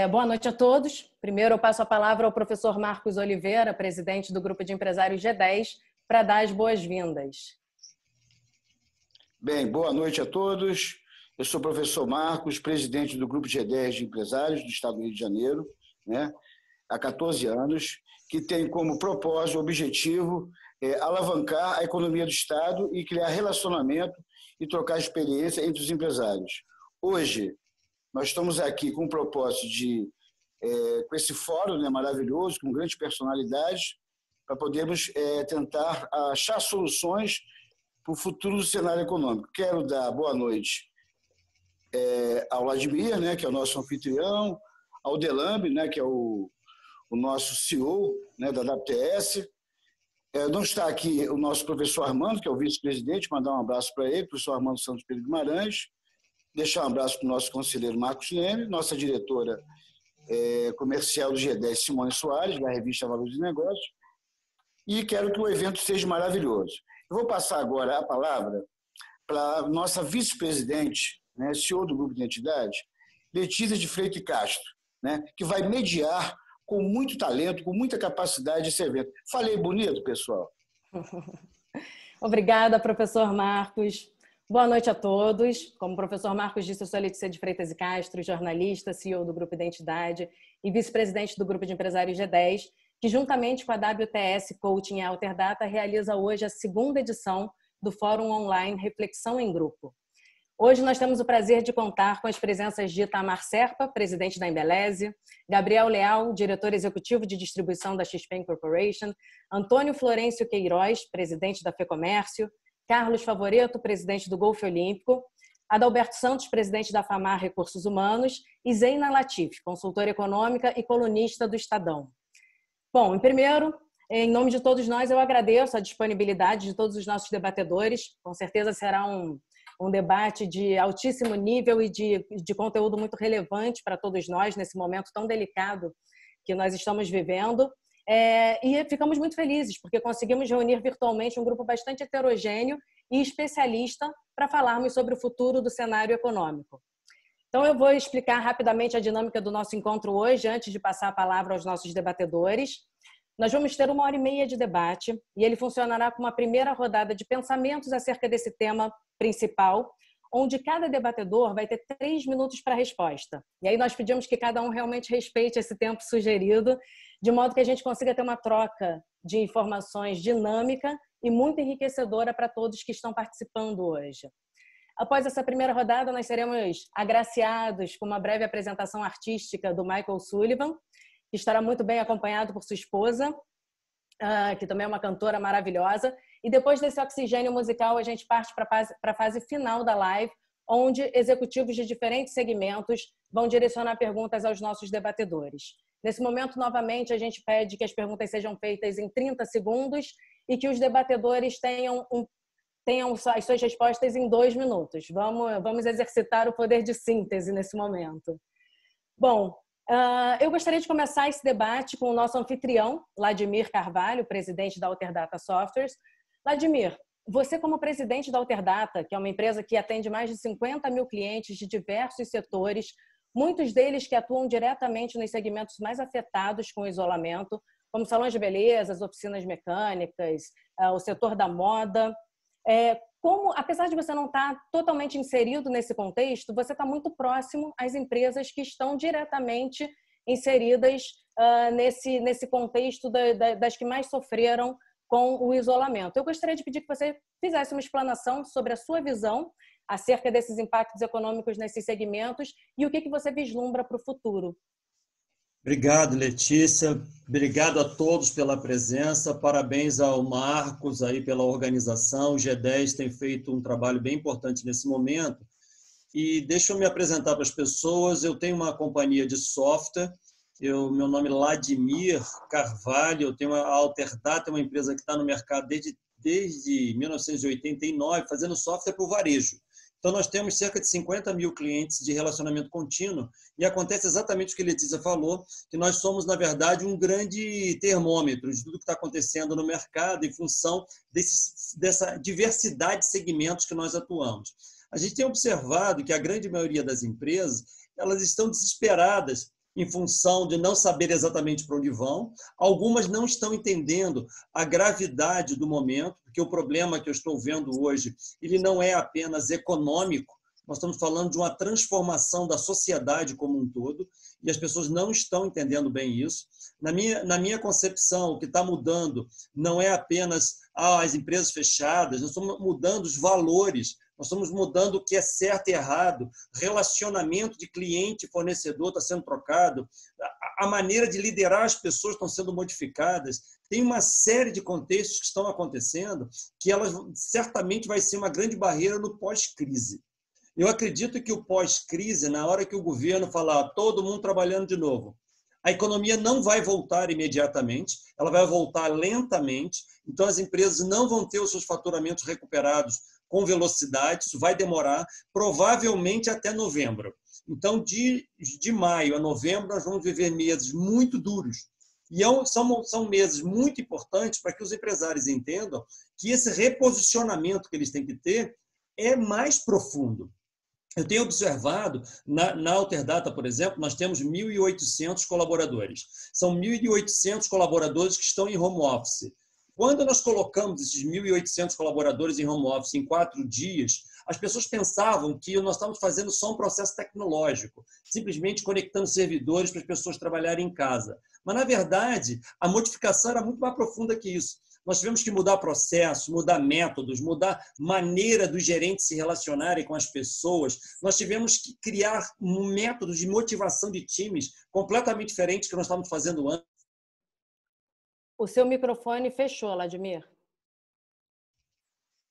Boa noite a todos. Primeiro, eu passo a palavra ao professor Marcos Oliveira, presidente do Grupo de Empresários G10, para dar as boas-vindas. Bem, boa noite a todos. Eu sou o professor Marcos, presidente do Grupo G10 de Empresários do Estado do Rio de Janeiro, há 14 anos, que tem como propósito, objetivo, alavancar a economia do Estado e criar relacionamento e trocar experiência entre os empresários. Hoje, nós estamos aqui com o propósito com esse fórum maravilhoso, com grandes personalidades, para podermos tentar achar soluções para o futuro do cenário econômico. Quero dar boa noite ao Vladimir, que é o nosso anfitrião, ao Delambe, que é o nosso CEO da WTS. Não está aqui o nosso professor Armando, que é o vice-presidente, mandar um abraço para ele, professor Armando Santos Pedro Guimarães, deixar um abraço para o nosso conselheiro Marcos Leme, nossa diretora comercial do G10, Simone Soares, da revista Valores de Negócios, e quero que o evento seja maravilhoso. Eu vou passar agora a palavra para a nossa vice-presidente, CEO do Grupo de Entidades, Letícia de Freitas Castro, que vai mediar com muito talento, com muita capacidade esse evento. Falei bonito, pessoal? Obrigada, professor Marcos. Boa noite a todos. Como o professor Marcos disse, eu sou a Letícia de Freitas e Castro, jornalista, CEO do Grupo Identidade e vice-presidente do Grupo de Empresários G10, que juntamente com a WTS Coaching e a Alterdata realiza hoje a segunda edição do Fórum Online Reflexão em Grupo. Hoje nós temos o prazer de contar com as presenças de Itamar Serpa, presidente da Embeleze, Gabriel Leal, diretor executivo de distribuição da XP Incorporation, Antônio Florencio Queiroz, presidente da FEComércio, Carlos Favoreto, presidente do Golfe Olímpico, Adalberto Santos, presidente da FAMAR Recursos Humanos, e Zeina Latif, consultora econômica e colunista do Estadão. Bom, primeiro, em nome de todos nós, eu agradeço a disponibilidade de todos os nossos debatedores. Com certeza será um debate de altíssimo nível e de conteúdo muito relevante para todos nós nesse momento tão delicado que nós estamos vivendo. E ficamos muito felizes, porque conseguimos reunir virtualmente um grupo bastante heterogêneo e especialista para falarmos sobre o futuro do cenário econômico. Então, eu vou explicar rapidamente a dinâmica do nosso encontro hoje, antes de passar a palavra aos nossos debatedores. Nós vamos ter 1h30 de debate e ele funcionará com uma primeira rodada de pensamentos acerca desse tema principal, onde cada debatedor vai ter 3 minutos para a resposta. E aí nós pedimos que cada um realmente respeite esse tempo sugerido, de modo que a gente consiga ter uma troca de informações dinâmica e muito enriquecedora para todos que estão participando hoje. Após essa primeira rodada, nós seremos agraciados com uma breve apresentação artística do Michael Sullivan, que estará muito bem acompanhado por sua esposa, que também é uma cantora maravilhosa. E depois desse oxigênio musical, a gente parte para a fase final da live, onde executivos de diferentes segmentos vão direcionar perguntas aos nossos debatedores. Nesse momento, novamente, a gente pede que as perguntas sejam feitas em 30 segundos e que os debatedores tenham as suas respostas em 2 minutos. Vamos exercitar o poder de síntese nesse momento. Bom, eu gostaria de começar esse debate com o nosso anfitrião, Vladimir Carvalho, presidente da Alterdata Softwares. Vladimir, você como presidente da Alterdata, que é uma empresa que atende mais de 50 mil clientes de diversos setores, muitos deles que atuam diretamente nos segmentos mais afetados com o isolamento, como salões de beleza, as oficinas mecânicas, o setor da moda. Apesar de você não estar totalmente inserido nesse contexto, você está muito próximo às empresas que estão diretamente inseridas nesse contexto das que mais sofreram com o isolamento. Eu gostaria de pedir que você fizesse uma explanação sobre a sua visão acerca desses impactos econômicos nesses segmentos e o que você vislumbra para o futuro. Obrigado, Letícia. Obrigado a todos pela presença. Parabéns ao Marcos aí pela organização. O G10 tem feito um trabalho bem importante nesse momento. E deixa eu me apresentar para as pessoas. Eu tenho uma companhia de software. Meu nome é Vladimir Carvalho. Eu tenho a Alterdata, uma empresa que está no mercado desde 1989, fazendo software para o varejo. Então, nós temos cerca de 50 mil clientes de relacionamento contínuo e acontece exatamente o que a Letícia falou, que nós somos, na verdade, um grande termômetro de tudo que está acontecendo no mercado em função dessa diversidade de segmentos que nós atuamos. A gente tem observado que a grande maioria das empresas elas estão desesperadas em função de não saber exatamente para onde vão. Algumas não estão entendendo a gravidade do momento, porque o problema que eu estou vendo hoje, ele não é apenas econômico, nós estamos falando de uma transformação da sociedade como um todo, e as pessoas não estão entendendo bem isso. Na minha concepção, o que está mudando não é apenas as empresas fechadas, nós estamos mudando os valores, nós estamos mudando o que é certo e errado, relacionamento de cliente e fornecedor está sendo trocado, a maneira de liderar as pessoas estão sendo modificadas. Tem uma série de contextos que estão acontecendo que elas certamente vai ser uma grande barreira no pós-crise. Eu acredito que o pós-crise, na hora que o governo falar todo mundo trabalhando de novo, a economia não vai voltar imediatamente, ela vai voltar lentamente, então as empresas não vão ter os seus faturamentos recuperados com velocidade, isso vai demorar, provavelmente até novembro. Então, de maio a novembro, nós vamos viver meses muito duros. E são meses muito importantes para que os empresários entendam que esse reposicionamento que eles têm que ter é mais profundo. Eu tenho observado, na Alterdata, por exemplo, nós temos 1.800 colaboradores. São 1.800 colaboradores que estão em home office. Quando nós colocamos esses 1.800 colaboradores em home office em 4 dias, as pessoas pensavam que nós estávamos fazendo só um processo tecnológico, simplesmente conectando servidores para as pessoas trabalharem em casa. Mas, na verdade, a modificação era muito mais profunda que isso. Nós tivemos que mudar processos, mudar métodos, mudar maneira dos gerentes se relacionarem com as pessoas. Nós tivemos que criar métodos de motivação de times completamente diferentes que nós estávamos fazendo antes. O seu microfone fechou, Vladimir.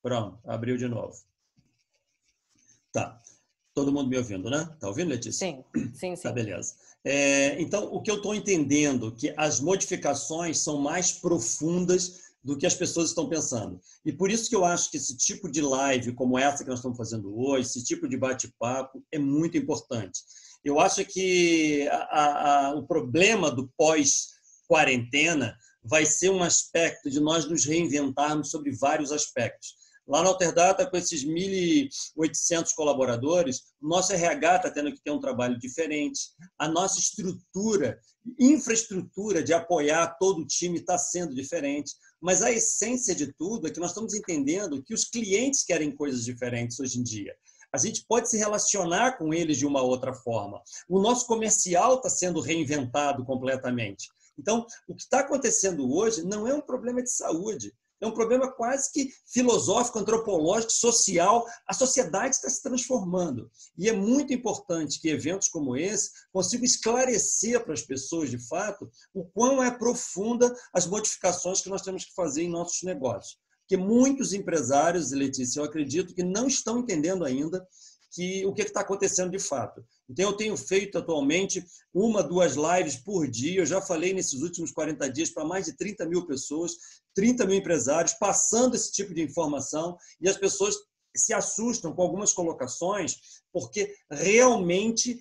Pronto, abriu de novo. Tá. Todo mundo me ouvindo, né? Tá ouvindo, Letícia? Sim, sim, sim. Tá, beleza. Então, o que eu estou entendendo é que as modificações são mais profundas do que as pessoas estão pensando. E por isso que eu acho que esse tipo de live, como essa que nós estamos fazendo hoje, esse tipo de bate-papo, é muito importante. Eu acho que o problema do pós-quarentena vai ser um aspecto de nós nos reinventarmos sobre vários aspectos. Lá na Alterdata, com esses 1.800 colaboradores, o nosso RH está tendo que ter um trabalho diferente. A nossa infraestrutura de apoiar todo o time está sendo diferente. Mas a essência de tudo é que nós estamos entendendo que os clientes querem coisas diferentes hoje em dia. A gente pode se relacionar com eles de uma outra forma. O nosso comercial está sendo reinventado completamente. Então, o que está acontecendo hoje não é um problema de saúde. É um problema quase que filosófico, antropológico, social. A sociedade está se transformando. E é muito importante que eventos como esse consigam esclarecer para as pessoas, de fato, o quão é profunda as modificações que nós temos que fazer em nossos negócios. Porque muitos empresários, Letícia, eu acredito que não estão entendendo ainda o que está acontecendo de fato. Então, eu tenho feito atualmente 1, 2 lives por dia. Eu já falei nesses últimos 40 dias para mais de 30 mil pessoas, 30 mil empresários, passando esse tipo de informação, e as pessoas se assustam com algumas colocações, porque realmente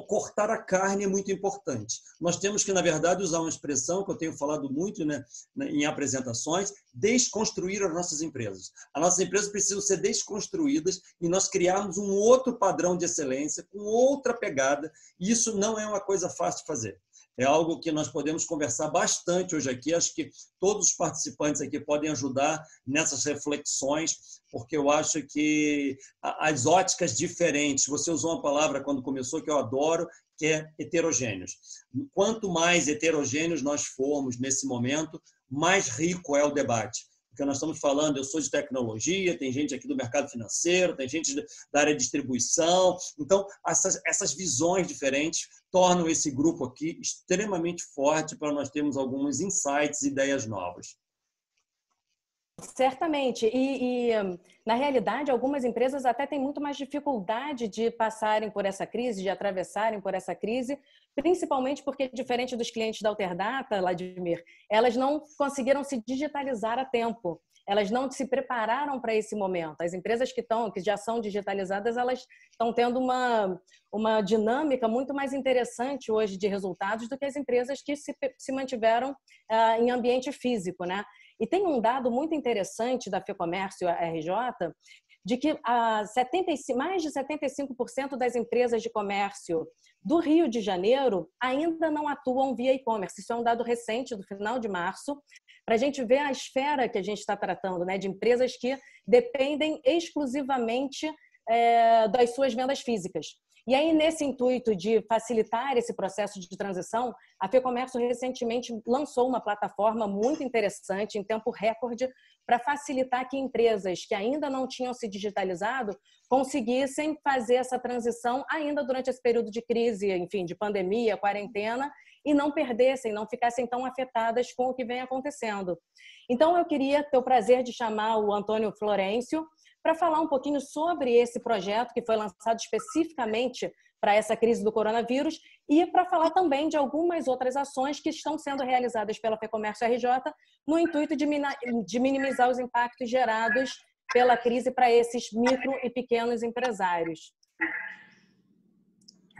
cortar a carne é muito importante. Nós temos que, na verdade, usar uma expressão que eu tenho falado muito, né, em apresentações, desconstruir as nossas empresas. As nossas empresas precisam ser desconstruídas e nós criarmos um outro padrão de excelência, com outra pegada, e isso não é uma coisa fácil de fazer. É algo que nós podemos conversar bastante hoje aqui. Acho que todos os participantes aqui podem ajudar nessas reflexões, porque eu acho que as óticas diferentes, você usou uma palavra quando começou que eu adoro, que é heterogêneos. Quanto mais heterogêneos nós formos nesse momento, mais rico é o debate. Porque nós estamos falando, eu sou de tecnologia, tem gente aqui do mercado financeiro, tem gente da área de distribuição. Então, essas visões diferentes tornam esse grupo aqui extremamente forte para nós termos alguns insights e ideias novas. Certamente. Na realidade, algumas empresas até têm muito mais dificuldade de passarem por essa crise, de atravessarem por essa crise, principalmente porque, diferente dos clientes da Alterdata, Vladimir, elas não conseguiram se digitalizar a tempo. Elas não se prepararam para esse momento. As empresas que já são digitalizadas, elas estão tendo uma dinâmica muito mais interessante hoje de resultados do que as empresas que se mantiveram em ambiente físico, né? E tem um dado muito interessante da FEComércio RJ de que mais de 75% das empresas de comércio do Rio de Janeiro ainda não atuam via e-commerce. Isso é um dado recente, do final de março, para a gente ver a esfera que a gente está tratando, né, de empresas que dependem exclusivamente das suas vendas físicas. E aí, nesse intuito de facilitar esse processo de transição, a FEComércio recentemente lançou uma plataforma muito interessante, em tempo recorde, para facilitar que empresas que ainda não tinham se digitalizado conseguissem fazer essa transição ainda durante esse período de crise, enfim, de pandemia, quarentena, e não perdessem, não ficassem tão afetadas com o que vem acontecendo. Então, eu queria ter o prazer de chamar o Antônio Florencio para falar um pouquinho sobre esse projeto que foi lançado especificamente para essa crise do coronavírus e para falar também de algumas outras ações que estão sendo realizadas pela FEComércio RJ no intuito de minimizar os impactos gerados pela crise para esses micro e pequenos empresários.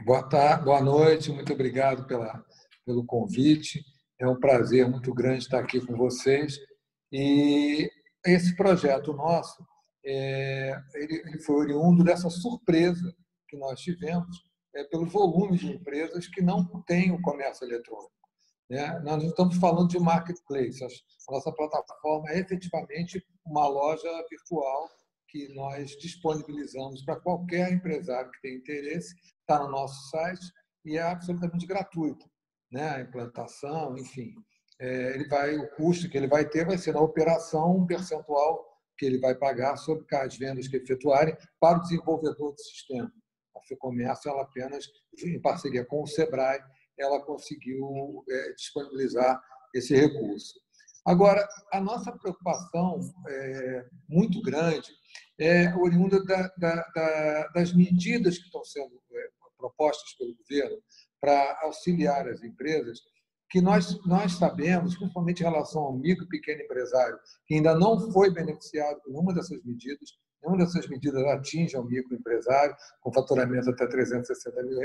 Boa noite, muito obrigado pelo convite. É um prazer muito grande estar aqui com vocês. E esse projeto nosso, ele foi oriundo dessa surpresa que nós tivemos pelos volumes de empresas que não têm o comércio eletrônico. Nós não estamos falando de marketplace. A nossa plataforma é efetivamente uma loja virtual que nós disponibilizamos para qualquer empresário que tenha interesse. Está no nosso site e é absolutamente gratuito. A implantação, enfim. O custo que ele vai ter vai ser na operação um percentual que ele vai pagar sobre as vendas que efetuarem para o desenvolvedor do sistema. A FEComércio, ela apenas, em parceria com o Sebrae, ela conseguiu disponibilizar esse recurso. Agora, a nossa preocupação muito grande é oriunda das medidas que estão sendo propostas pelo governo para auxiliar as empresas, que nós sabemos, principalmente em relação ao micro e pequeno empresário, que ainda não foi beneficiado por nenhuma dessas medidas. Nenhuma dessas medidas atinge ao microempresário, com faturamento até R$360 mil,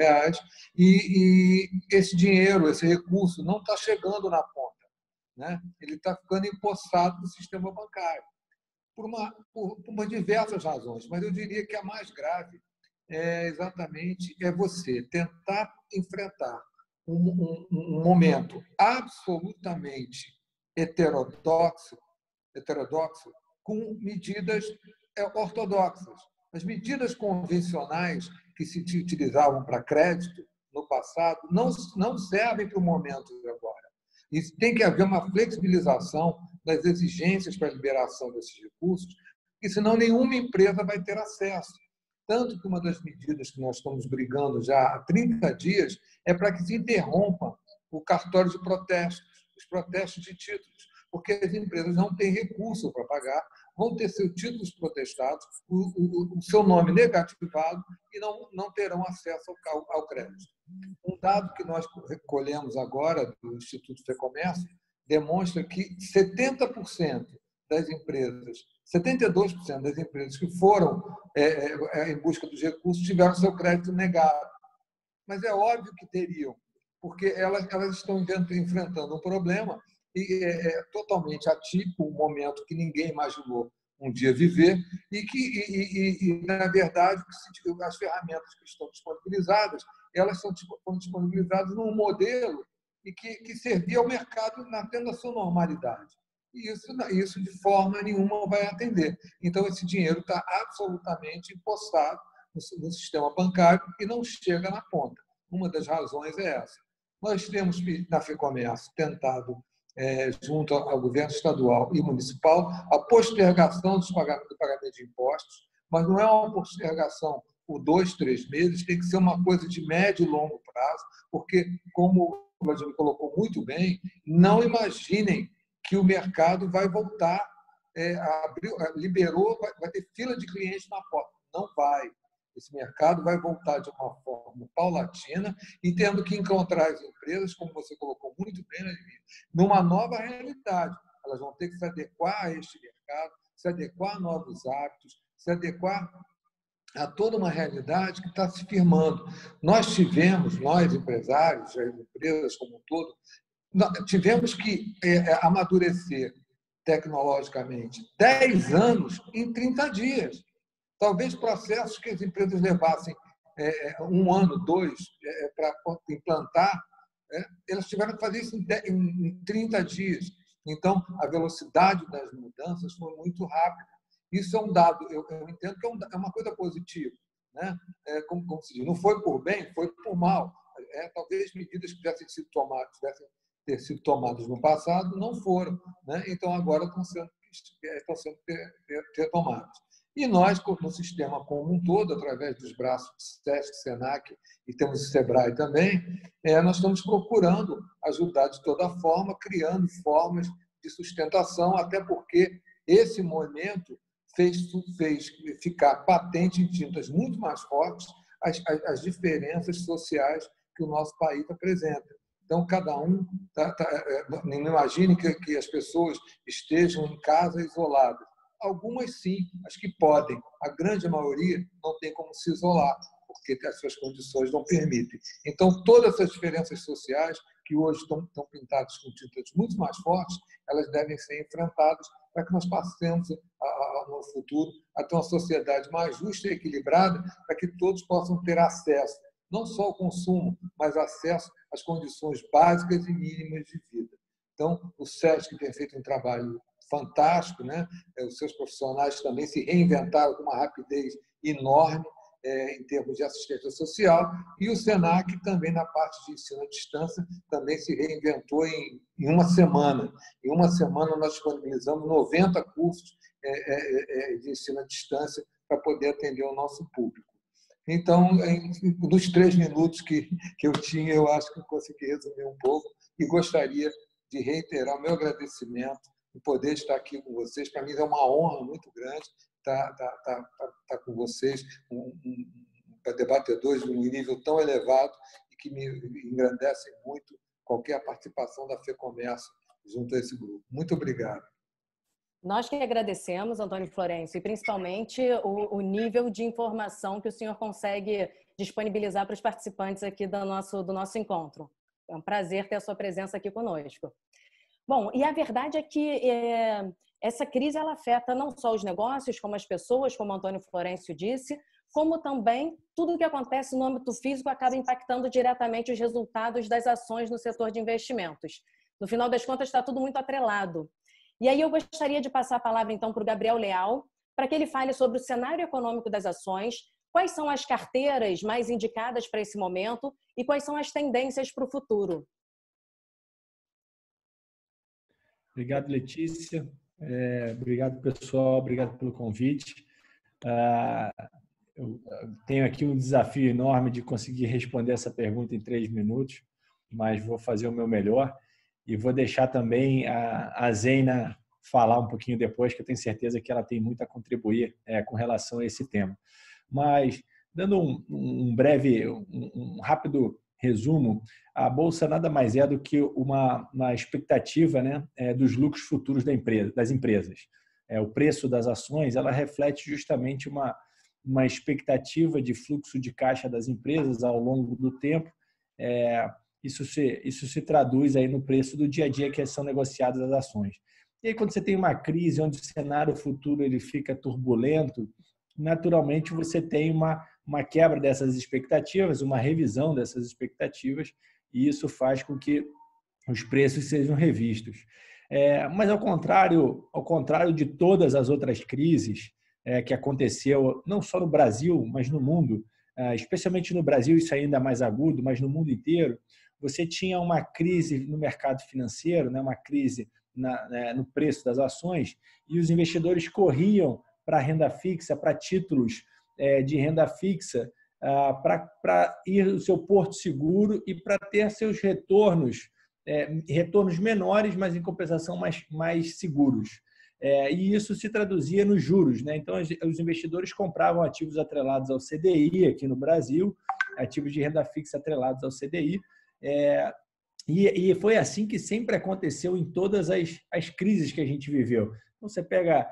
e esse dinheiro, esse recurso, não está chegando na ponta. Ele está ficando empossado no sistema bancário, por diversas razões, mas eu diria que a mais grave é você tentar enfrentar um momento absolutamente heterodoxo com medidas ortodoxas. As medidas convencionais que se utilizavam para crédito no passado não servem para o momento de agora. E tem que haver uma flexibilização das exigências para a liberação desses recursos, porque senão nenhuma empresa vai ter acesso. Tanto que uma das medidas que nós estamos brigando já há 30 dias é para que se interrompa o cartório de protestos, os protestos de títulos, porque as empresas não têm recurso para pagar, vão ter seus títulos protestados, o seu nome negativado e não terão acesso ao crédito. Um dado que nós recolhemos agora do Instituto FEComércio demonstra que 70% das empresas, 72% das empresas que foram em busca dos recursos tiveram seu crédito negado. Mas é óbvio que teriam, porque elas estão enfrentando um problema e é totalmente atípico, um momento que ninguém imaginou um dia viver e na verdade, as ferramentas que estão disponibilizadas, elas estão disponibilizadas num modelo e que servia ao mercado tendo a sua normalidade. E isso de forma nenhuma vai atender. Então, esse dinheiro está absolutamente empossado no sistema bancário e não chega na ponta. Uma das razões é essa. Nós temos, na FEComércio, tentado, junto ao governo estadual e municipal, a postergação do pagamento de impostos, mas não é uma postergação por 2, 3 meses, tem que ser uma coisa de médio e longo prazo, porque, como o Vladimir colocou muito bem, não imaginem que o mercado vai voltar, liberou, vai ter fila de clientes na porta. Não vai. Esse mercado vai voltar de uma forma paulatina e tendo que encontrar as empresas, como você colocou muito bem, numa nova realidade. Elas vão ter que se adequar a este mercado, se adequar a novos hábitos, se adequar a toda uma realidade que está se firmando. Nós, empresários, as empresas como um todo, tivemos que amadurecer tecnologicamente 10 anos em 30 dias. Talvez processos que as empresas levassem 1 ano, 2, para implantar, elas tiveram que fazer isso em 30 dias. Então, a velocidade das mudanças foi muito rápida. Isso é um dado, eu entendo que é uma coisa positiva, né? Como se diz, não foi por bem, foi por mal. Talvez medidas que tivessem ter sido tomadas no passado não foram, né? Então, agora estão sendo retomadas. E nós, no sistema como um todo, através dos braços do SESC, SENAC e temos o SEBRAE também, nós estamos procurando ajudar de toda forma, criando formas de sustentação, até porque esse momento fez ficar patente em tintas muito mais fortes as diferenças sociais que o nosso país apresenta. Então, cada um... não imagine que as pessoas estejam em casa isoladas. Algumas, sim, as que podem. A grande maioria não tem como se isolar, porque as suas condições não permitem. Então, todas essas diferenças sociais, que hoje estão pintadas com tintas muito mais fortes, elas devem ser enfrentadas para que nós passemos, no futuro, a ter uma sociedade mais justa e equilibrada, para que todos possam ter acesso, não só ao consumo, mas acesso às condições básicas e mínimas de vida. Então, o SESC tem feito um trabalho fantástico, né? Os seus profissionais também se reinventaram com uma rapidez enorme em termos de assistência social, e o SENAC também, na parte de ensino à distância, também se reinventou em 1 semana. Em 1 semana, nós disponibilizamos 90 cursos de ensino à distância para poder atender o nosso público. Então, nos 3 minutos que eu tinha, eu acho que eu consegui resumir um pouco e gostaria de reiterar o meu agradecimento por poder estar aqui com vocês. Para mim é uma honra muito grande estar com vocês, debatedores de um nível tão elevado e que me engrandecem muito qualquer participação da FEComércio junto a esse grupo. Muito obrigado. Nós que agradecemos, Antônio Florencio, e principalmente o nível de informação que o senhor consegue disponibilizar para os participantes aqui do nosso encontro. É um prazer ter a sua presença aqui conosco. Bom, e a verdade é que essa crise ela afeta não só os negócios, como as pessoas, como o Antônio Florencio disse, como também tudo o que acontece no âmbito físico acaba impactando diretamente os resultados das ações no setor de investimentos. No final das contas, está tudo muito atrelado. E aí eu gostaria de passar a palavra, então, para o Gabriel Leal, para que ele fale sobre o cenário econômico das ações, quais são as carteiras mais indicadas para esse momento e quais são as tendências para o futuro. Obrigado, Letícia. Obrigado, pessoal. Obrigado pelo convite. Eu tenho aqui um desafio enorme de conseguir responder essa pergunta em 3 minutos, mas vou fazer o meu melhor e vou deixar também a Zeina falar um pouquinho depois, que eu tenho certeza que ela tem muito a contribuir com relação a esse tema. Mas, dando um rápido resumo, a Bolsa nada mais é do que uma expectativa, né, dos lucros futuros das empresas. O preço das ações ela reflete justamente uma expectativa de fluxo de caixa das empresas ao longo do tempo. Isso se traduz aí no preço do dia a dia que são negociadas as ações. E aí, quando você tem uma crise onde o cenário futuro ele fica turbulento, naturalmente você tem uma quebra dessas expectativas, uma revisão dessas expectativas, e isso faz com que os preços sejam revistos. Mas, ao contrário de todas as outras crises que aconteceu, não só no Brasil, mas no mundo, especialmente no Brasil isso é ainda mais agudo, mas no mundo inteiro, você tinha uma crise no mercado financeiro, né, uma crise no preço das ações, e os investidores corriam para a renda fixa, para títulos de renda fixa, para ir ao seu porto seguro e para ter seus retornos menores, mas em compensação mais seguros. E isso se traduzia nos juros, né? Então, os investidores compravam ativos atrelados ao CDI aqui no Brasil, ativos de renda fixa atrelados ao CDI, e foi assim que sempre aconteceu em todas as crises que a gente viveu. Então, você pega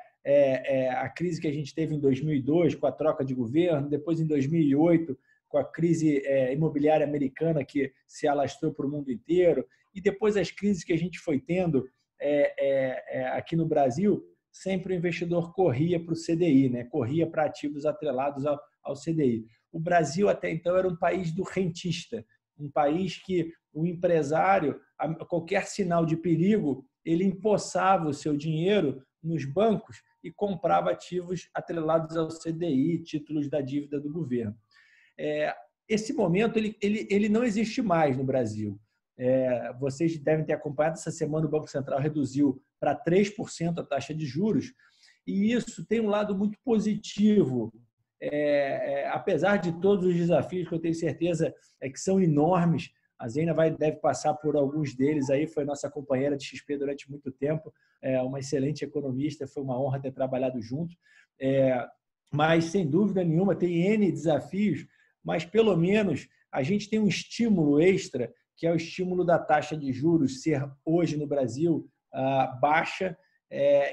a crise que a gente teve em 2002, com a troca de governo, depois em 2008, com a crise imobiliária americana que se alastrou para o mundo inteiro, e depois as crises que a gente foi tendo aqui no Brasil, sempre o investidor corria para o CDI, né? Corria para ativos atrelados ao CDI. O Brasil, até então, era um país do rentista, um país que o empresário, a qualquer sinal de perigo, ele empossava o seu dinheiro nos bancos e comprava ativos atrelados ao CDI, títulos da dívida do governo. Esse momento ele não existe mais no Brasil. Vocês devem ter acompanhado, essa semana o Banco Central reduziu para 3% a taxa de juros, e isso tem um lado muito positivo, apesar de todos os desafios que eu tenho certeza que são enormes. A Zeina deve passar por alguns deles, aí foi nossa companheira de XP durante muito tempo, uma excelente economista, foi uma honra ter trabalhado junto, mas sem dúvida nenhuma tem N desafios, mas pelo menos a gente tem um estímulo extra, que é o estímulo da taxa de juros ser hoje no Brasil baixa,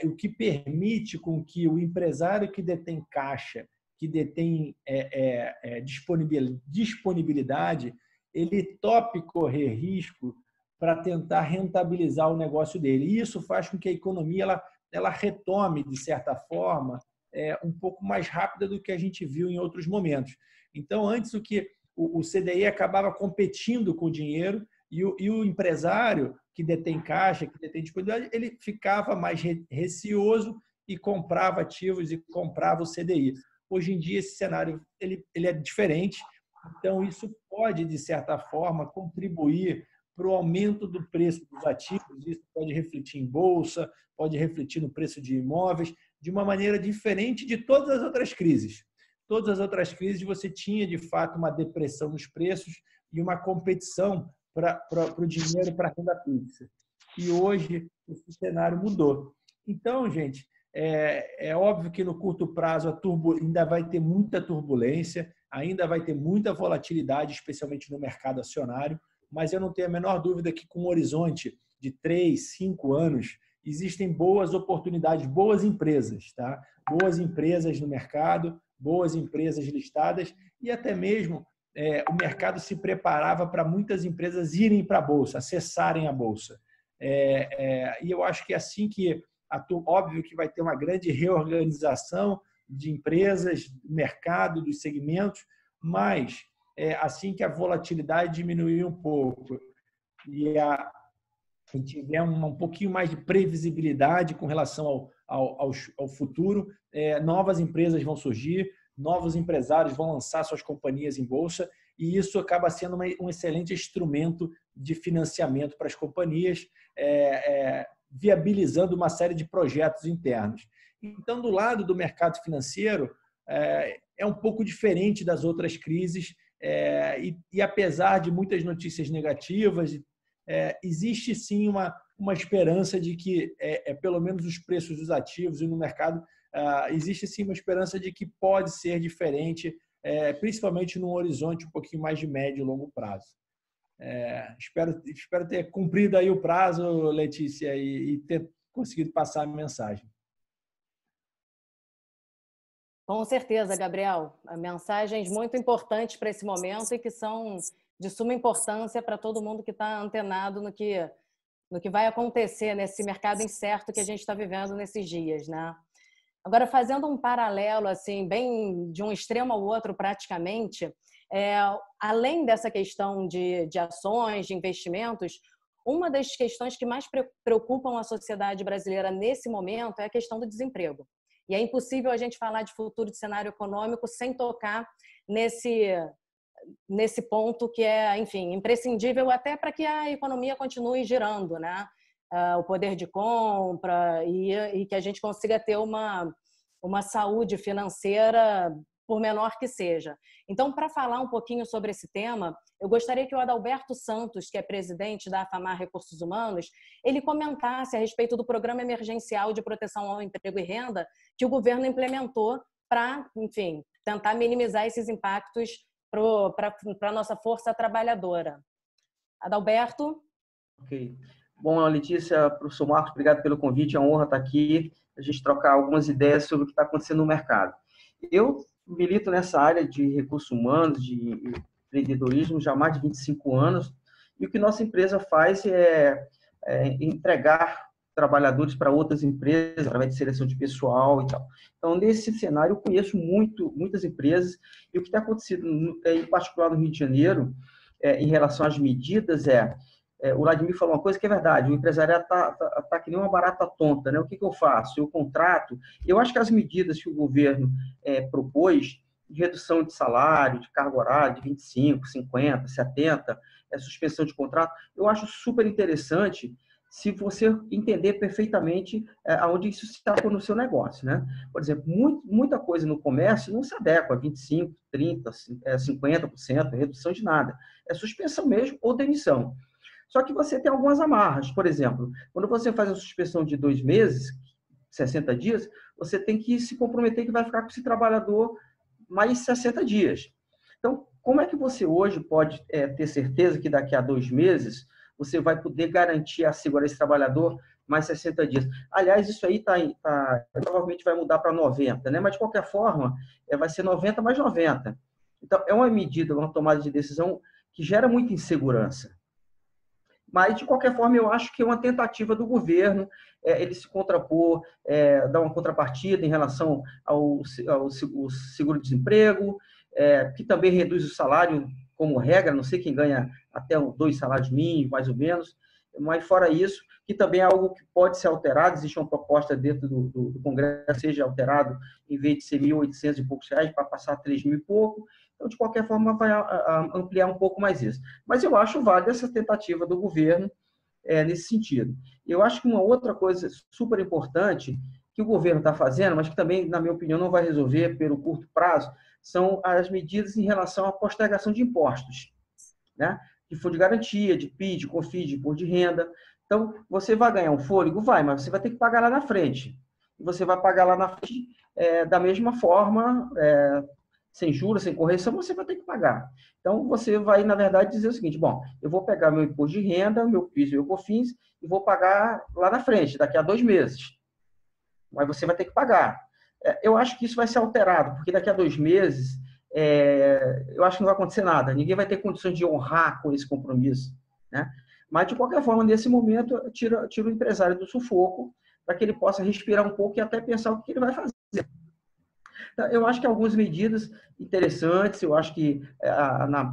o que permite com que o empresário que detém caixa, que detém disponibilidade, ele tope correr risco para tentar rentabilizar o negócio dele. E isso faz com que a economia ela retome, de certa forma, um pouco mais rápida do que a gente viu em outros momentos. Então, antes o CDI acabava competindo com o dinheiro e o empresário que detém caixa, que detém disponibilidade, ele ficava mais receoso e comprava ativos e comprava o CDI. Hoje em dia, esse cenário ele é diferente, então isso pode, de certa forma, contribuir para o aumento do preço dos ativos. Isso pode refletir em bolsa, pode refletir no preço de imóveis, de uma maneira diferente de todas as outras crises. Todas as outras crises você tinha, de fato, uma depressão nos preços e uma competição para o dinheiro para a renda fixa. E hoje esse cenário mudou. Então, gente, é óbvio que no curto prazo ainda vai ter muita turbulência, ainda vai ter muita volatilidade, especialmente no mercado acionário, mas eu não tenho a menor dúvida que com um horizonte de 3, 5 anos, existem boas oportunidades, boas empresas, tá? Boas empresas no mercado, boas empresas listadas e até mesmo o mercado se preparava para muitas empresas irem para a Bolsa, acessarem a Bolsa. E eu acho que é assim que, óbvio que vai ter uma grande reorganização de empresas, do mercado, dos segmentos, mas assim que a volatilidade diminuir um pouco e tiver um pouquinho mais de previsibilidade com relação ao futuro, novas empresas vão surgir, novos empresários vão lançar suas companhias em bolsa e isso acaba sendo um excelente instrumento de financiamento para as companhias, viabilizando uma série de projetos internos. Então, do lado do mercado financeiro, é um pouco diferente das outras crises e apesar de muitas notícias negativas, existe sim uma esperança de que, pelo menos os preços dos ativos e no mercado, existe sim uma esperança de que pode ser diferente, principalmente num horizonte um pouquinho mais de médio e longo prazo. Espero ter cumprido aí o prazo, Letícia, e ter conseguido passar a mensagem. Com certeza, Gabriel. Mensagens muito importantes para esse momento e que são de suma importância para todo mundo que está antenado no que vai acontecer nesse mercado incerto que a gente está vivendo nesses dias, né? Agora, fazendo um paralelo, assim, bem de um extremo ao outro praticamente, além dessa questão de ações, de investimentos, uma das questões que mais preocupam a sociedade brasileira nesse momento é a questão do desemprego. E é impossível a gente falar de futuro de cenário econômico sem tocar nesse ponto que é, enfim, imprescindível até para que a economia continue girando, né? O poder de compra e que a gente consiga ter uma saúde financeira, por menor que seja. Então, para falar um pouquinho sobre esse tema, eu gostaria que o Adalberto Santos, que é presidente da AFAMAR Recursos Humanos, ele comentasse a respeito do Programa Emergencial de Proteção ao Emprego e Renda que o governo implementou para, enfim, tentar minimizar esses impactos para a nossa força trabalhadora. Adalberto? Ok. Bom, Letícia, professor Marcos, obrigado pelo convite, é uma honra estar aqui, a gente trocar algumas ideias sobre o que está acontecendo no mercado. Eu milito nessa área de recursos humanos, de empreendedorismo, já há mais de 25 anos, e o que nossa empresa faz é entregar trabalhadores para outras empresas, através de seleção de pessoal e tal. Então, nesse cenário, eu conheço muitas empresas, e o que está acontecendo, em particular no Rio de Janeiro, em relação às medidas, o Vladimir falou uma coisa que é verdade, o empresariado está que nem uma barata tonta, né? O que eu faço? Eu contrato. Eu acho que as medidas que o governo propôs, de redução de salário, de carga horária, de 25, 50, 70, suspensão de contrato, eu acho super interessante se você entender perfeitamente aonde isso se adequa no seu negócio, né? Por exemplo, muita coisa no comércio não se adequa a 25, 30, 50%, redução de nada. É suspensão mesmo ou demissão. Só que você tem algumas amarras. Por exemplo, quando você faz a suspensão de 2 meses, 60 dias, você tem que se comprometer que vai ficar com esse trabalhador mais 60 dias. Então, como é que você hoje pode ter certeza que daqui a 2 meses você vai poder garantir a segurança desse trabalhador mais 60 dias? Aliás, isso aí provavelmente vai mudar para 90, né? Mas, de qualquer forma, vai ser 90 mais 90. Então, é uma medida, uma tomada de decisão que gera muita insegurança. Mas, de qualquer forma, eu acho que é uma tentativa do governo ele se contrapor, dar uma contrapartida em relação ao seguro-desemprego, que também reduz o salário como regra, não sei quem ganha até 2 salários mínimos, mais ou menos, mas fora isso, que também é algo que pode ser alterado, existe uma proposta dentro do Congresso, seja alterado, em vez de ser R$1.800 e poucos, para passar a 3.000 e pouco. Então, de qualquer forma, vai ampliar um pouco mais isso. Mas eu acho válida essa tentativa do governo nesse sentido. Eu acho que uma outra coisa super importante que o governo está fazendo, mas que também, na minha opinião, não vai resolver pelo curto prazo, são as medidas em relação à postergação de impostos, né? De fundo de garantia, de PIS, de COFINS, de imposto de renda. Então, você vai ganhar um fôlego? Vai, mas você vai ter que pagar lá na frente. E você vai pagar lá na frente da mesma forma, sem juros, sem correção, você vai ter que pagar. Então, você vai, na verdade, dizer o seguinte: bom, eu vou pegar meu imposto de renda, meu PIS e meu COFINS, e vou pagar lá na frente, daqui a 2 meses. Mas você vai ter que pagar. Eu acho que isso vai ser alterado, porque daqui a 2 meses, eu acho que não vai acontecer nada. Ninguém vai ter condições de honrar com esse compromisso, né? Mas, de qualquer forma, nesse momento, tira o empresário do sufoco para que ele possa respirar um pouco e até pensar o que ele vai fazer. Eu acho que algumas medidas interessantes, eu acho que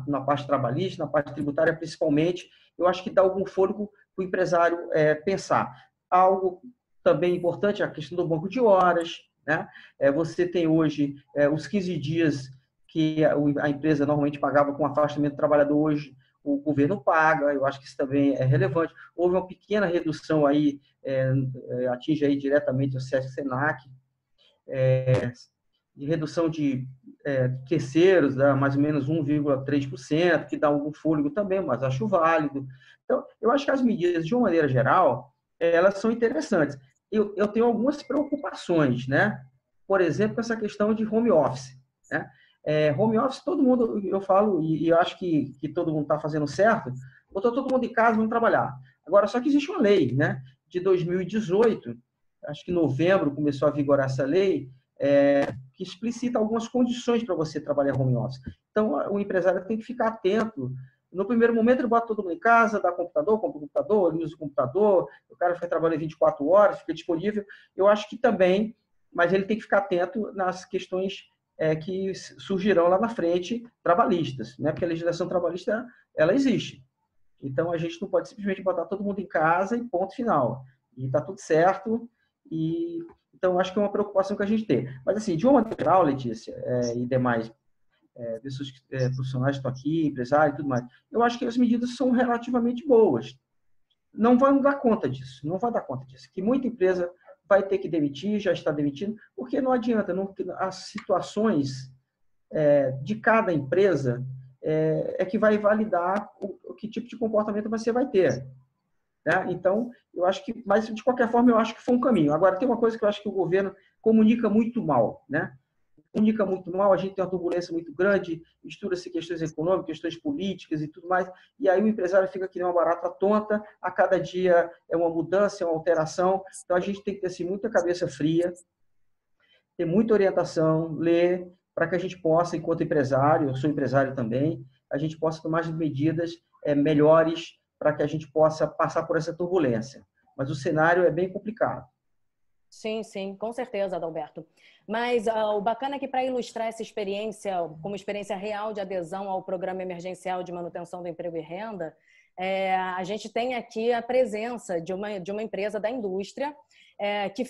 na parte trabalhista, na parte tributária principalmente, eu acho que dá algum fôlego para o empresário pensar. Algo também importante é a questão do banco de horas, né? Você tem hoje os 15 dias que a empresa normalmente pagava com afastamento do trabalhador, hoje o governo paga, eu acho que isso também é relevante. Houve uma pequena redução aí, atinge aí diretamente o SESC-SENAC, de redução de terceiros, mais ou menos 1,3%, que dá algum fôlego também, mas acho válido. Então, eu acho que as medidas, de uma maneira geral, elas são interessantes. Eu tenho algumas preocupações, né? Por exemplo, essa questão de home office, né? Home office, todo mundo, eu falo, e eu acho que todo mundo está fazendo certo, botou todo mundo em casa, vamos trabalhar. Agora, só que existe uma lei, né? De 2018, acho que em novembro começou a vigorar essa lei, que explicita algumas condições para você trabalhar home office. Então, o empresário tem que ficar atento. No primeiro momento, ele bota todo mundo em casa, dá computador, compra o computador, ele usa o computador, o cara fica trabalhando 24 horas, fica disponível. Eu acho que também, mas ele tem que ficar atento nas questões que surgirão lá na frente, trabalhistas, né? Porque a legislação trabalhista, ela existe. Então, a gente não pode simplesmente botar todo mundo em casa e ponto final. E está tudo certo. Então, acho que é uma preocupação que a gente tem. Mas, assim, de uma maneira geral, Letícia, e demais pessoas profissionais que estão aqui, empresários e tudo mais, eu acho que as medidas são relativamente boas. Não vamos dar conta disso, não vai dar conta disso. Que muita empresa vai ter que demitir, já está demitindo, porque não adianta, as situações de cada empresa que vai validar que tipo de comportamento você vai ter. Né? Então, eu acho que, mas de qualquer forma, eu acho que foi um caminho. Agora, tem uma coisa que eu acho que o governo comunica muito mal, né? Comunica muito mal, a gente tem uma turbulência muito grande, mistura-se questões econômicas, questões políticas e tudo mais, e aí o empresário fica que nem uma barata tonta, a cada dia é uma mudança, é uma alteração, então a gente tem que ter assim, muita cabeça fria, ter muita orientação, ler, para que a gente possa, enquanto empresário, eu sou empresário também, a gente possa tomar medidas melhores para que a gente possa passar por essa turbulência. mas o cenário é bem complicado. Sim, sim, com certeza, Adalberto. Mas o bacana é que, para ilustrar essa experiência, como experiência real de adesão ao Programa Emergencial de Manutenção do Emprego e Renda, a gente tem aqui a presença de uma empresa da indústria que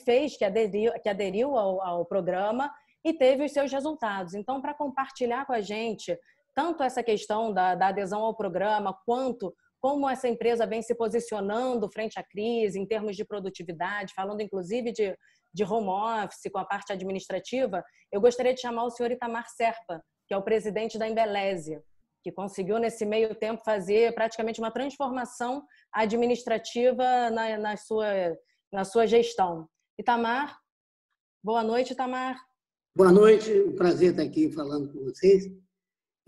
aderiu ao programa e teve os seus resultados. Então, para compartilhar com a gente tanto essa questão da adesão ao programa, quanto como essa empresa vem se posicionando frente à crise, em termos de produtividade, falando inclusive de home office, com a parte administrativa, eu gostaria de chamar o senhor Itamar Serpa, que é o presidente da Embeleze, que conseguiu, nesse meio tempo, fazer praticamente uma transformação administrativa na sua gestão. Itamar, boa noite, Itamar. Boa noite, um prazer estar aqui falando com vocês.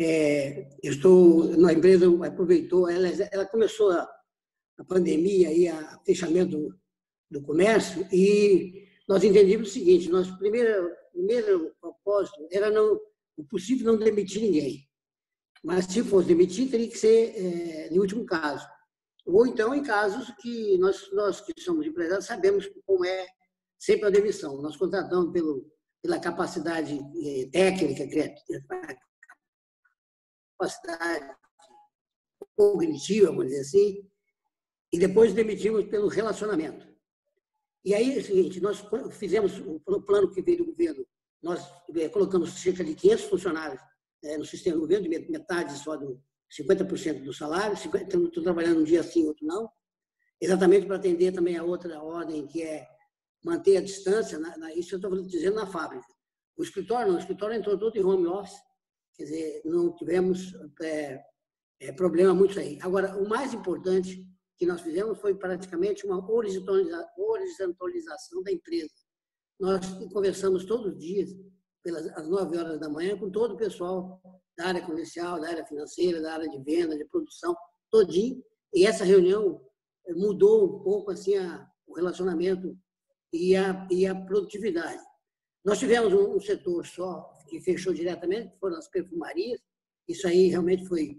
Eu estou na empresa, aproveitou, ela começou a pandemia e o fechamento do comércio, e nós entendemos o seguinte: nosso primeiro propósito era o possível não demitir ninguém, mas se fosse demitir teria que ser em último caso, ou então em casos que nós que somos empresários sabemos como é sempre a demissão. Nós contratamos pela capacidade técnica, capacidade cognitiva, vamos dizer assim, e depois demitimos pelo relacionamento. E aí é o seguinte: nós fizemos o plano que veio do governo, nós colocamos cerca de 500 funcionários no sistema do governo, de metade só do 50% do salário, estou trabalhando um dia sim, outro não, exatamente para atender também a outra ordem, que é manter a distância, isso eu estou dizendo na fábrica. O escritório entrou todo em home office, quer dizer, não tivemos problema muito aí. Agora, o mais importante que nós fizemos foi praticamente uma horizontalização da empresa. Nós conversamos todos os dias, às 9 horas da manhã, com todo o pessoal da área comercial, da área financeira, da área de venda, de produção, todinho. E essa reunião mudou um pouco assim, o relacionamento e a produtividade. Nós tivemos um setor só que fechou diretamente, que foram as perfumarias. Isso aí realmente foi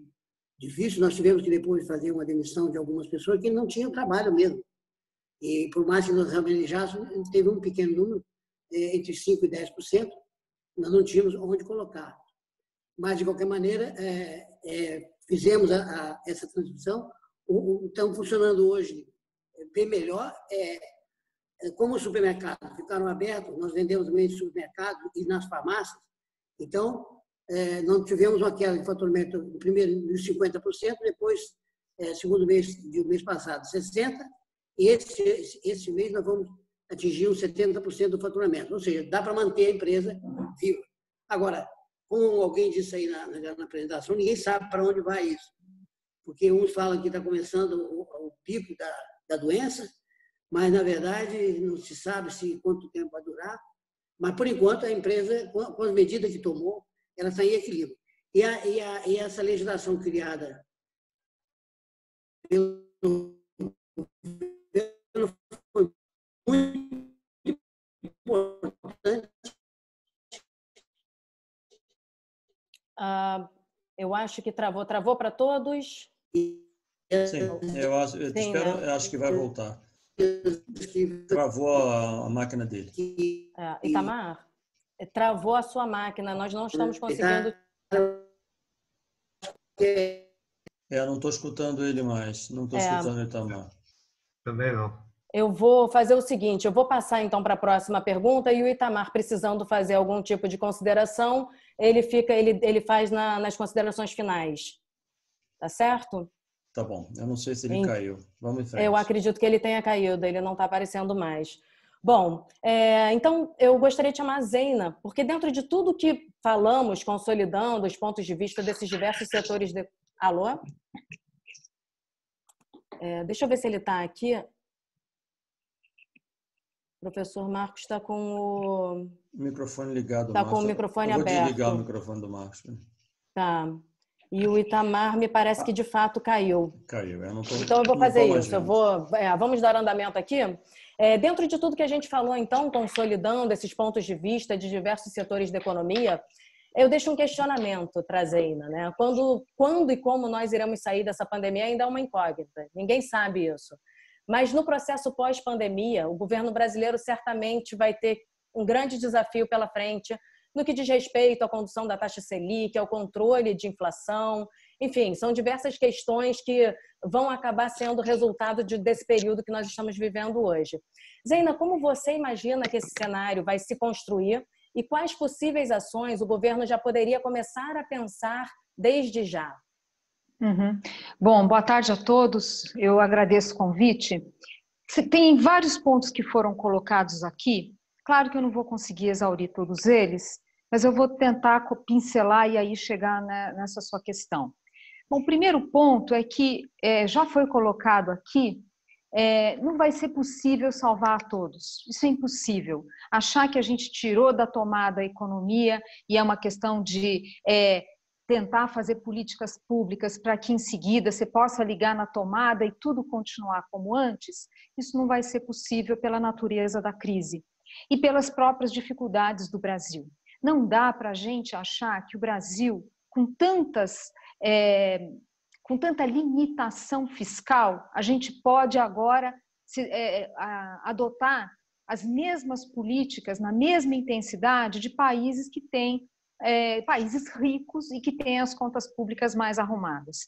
difícil. Nós tivemos que depois fazer uma demissão de algumas pessoas que não tinham trabalho mesmo. E por mais que nós remanejássemos, teve um pequeno número, entre 5% e 10%, nós não tínhamos onde colocar. Mas, de qualquer maneira, fizemos essa transição. Estamos funcionando hoje bem melhor. Como os supermercados ficaram abertos, nós vendemos também nos supermercados e nas farmácias. Então, não tivemos uma queda de faturamento, primeiro de 50%, depois, segundo mês do mês passado, 60%, e esse mês nós vamos atingir uns 70% do faturamento. Ou seja, dá para manter a empresa viva. Agora, como alguém disse aí na apresentação, ninguém sabe para onde vai isso. Porque uns falam que está começando o pico da doença, mas, na verdade, não se sabe quanto tempo vai durar. Mas, por enquanto, a empresa, com as medidas que tomou, ela está em equilíbrio. E essa legislação criada pelo governo foi muito importante. Eu acho que travou para todos. Sim, eu acho que vai voltar. Travou a máquina dele. Itamar, travou a sua máquina. Nós não estamos conseguindo. Não estou escutando ele mais. Não estou escutando o Itamar. Também não. Eu vou fazer o seguinte: eu vou passar então para a próxima pergunta, e o Itamar, precisando fazer algum tipo de consideração, ele faz nas considerações finais. Tá certo? Tá bom. Eu não sei se ele caiu. Vamos em frente. Eu acredito que ele tenha caído, ele não está aparecendo mais. Bom, então eu gostaria de chamar a Zeina, porque dentro de tudo que falamos, consolidando os pontos de vista desses diversos setores de... Alô? Deixa eu ver se ele está aqui. O professor Marcos está com o microfone ligado. Está com o microfone aberto. Vou desligar o microfone do Marcos. Tá. E o Itamar me parece que de fato caiu. Caiu. Então eu vou fazer isso. Vamos dar andamento aqui. Dentro de tudo que a gente falou, então, consolidando esses pontos de vista de diversos setores da economia, eu deixo um questionamento para a Zeina, né? Quando e como nós iremos sair dessa pandemia ainda é uma incógnita. Ninguém sabe isso. Mas no processo pós-pandemia, o governo brasileiro certamente vai ter um grande desafio pela frente no que diz respeito à condução da taxa Selic, ao controle de inflação. Enfim, são diversas questões que vão acabar sendo resultado desse período que nós estamos vivendo hoje. Zeina, como você imagina que esse cenário vai se construir e quais possíveis ações o governo já poderia começar a pensar desde já? Bom, boa tarde a todos. Eu agradeço o convite. Tem vários pontos que foram colocados aqui. Claro que eu não vou conseguir exaurir todos eles, mas eu vou tentar pincelar e aí chegar nessa sua questão. Bom, o primeiro ponto é que já foi colocado aqui, não vai ser possível salvar a todos. Isso é impossível. Achar que a gente tirou da tomada a economia e é uma questão de tentar fazer políticas públicas para que em seguida você possa ligar na tomada e tudo continuar como antes, isso não vai ser possível pela natureza da crise e pelas próprias dificuldades do Brasil. Não dá para a gente achar que o Brasil, com tanta limitação fiscal, a gente pode agora adotar as mesmas políticas na mesma intensidade de países que têm países ricos e que têm as contas públicas mais arrumadas.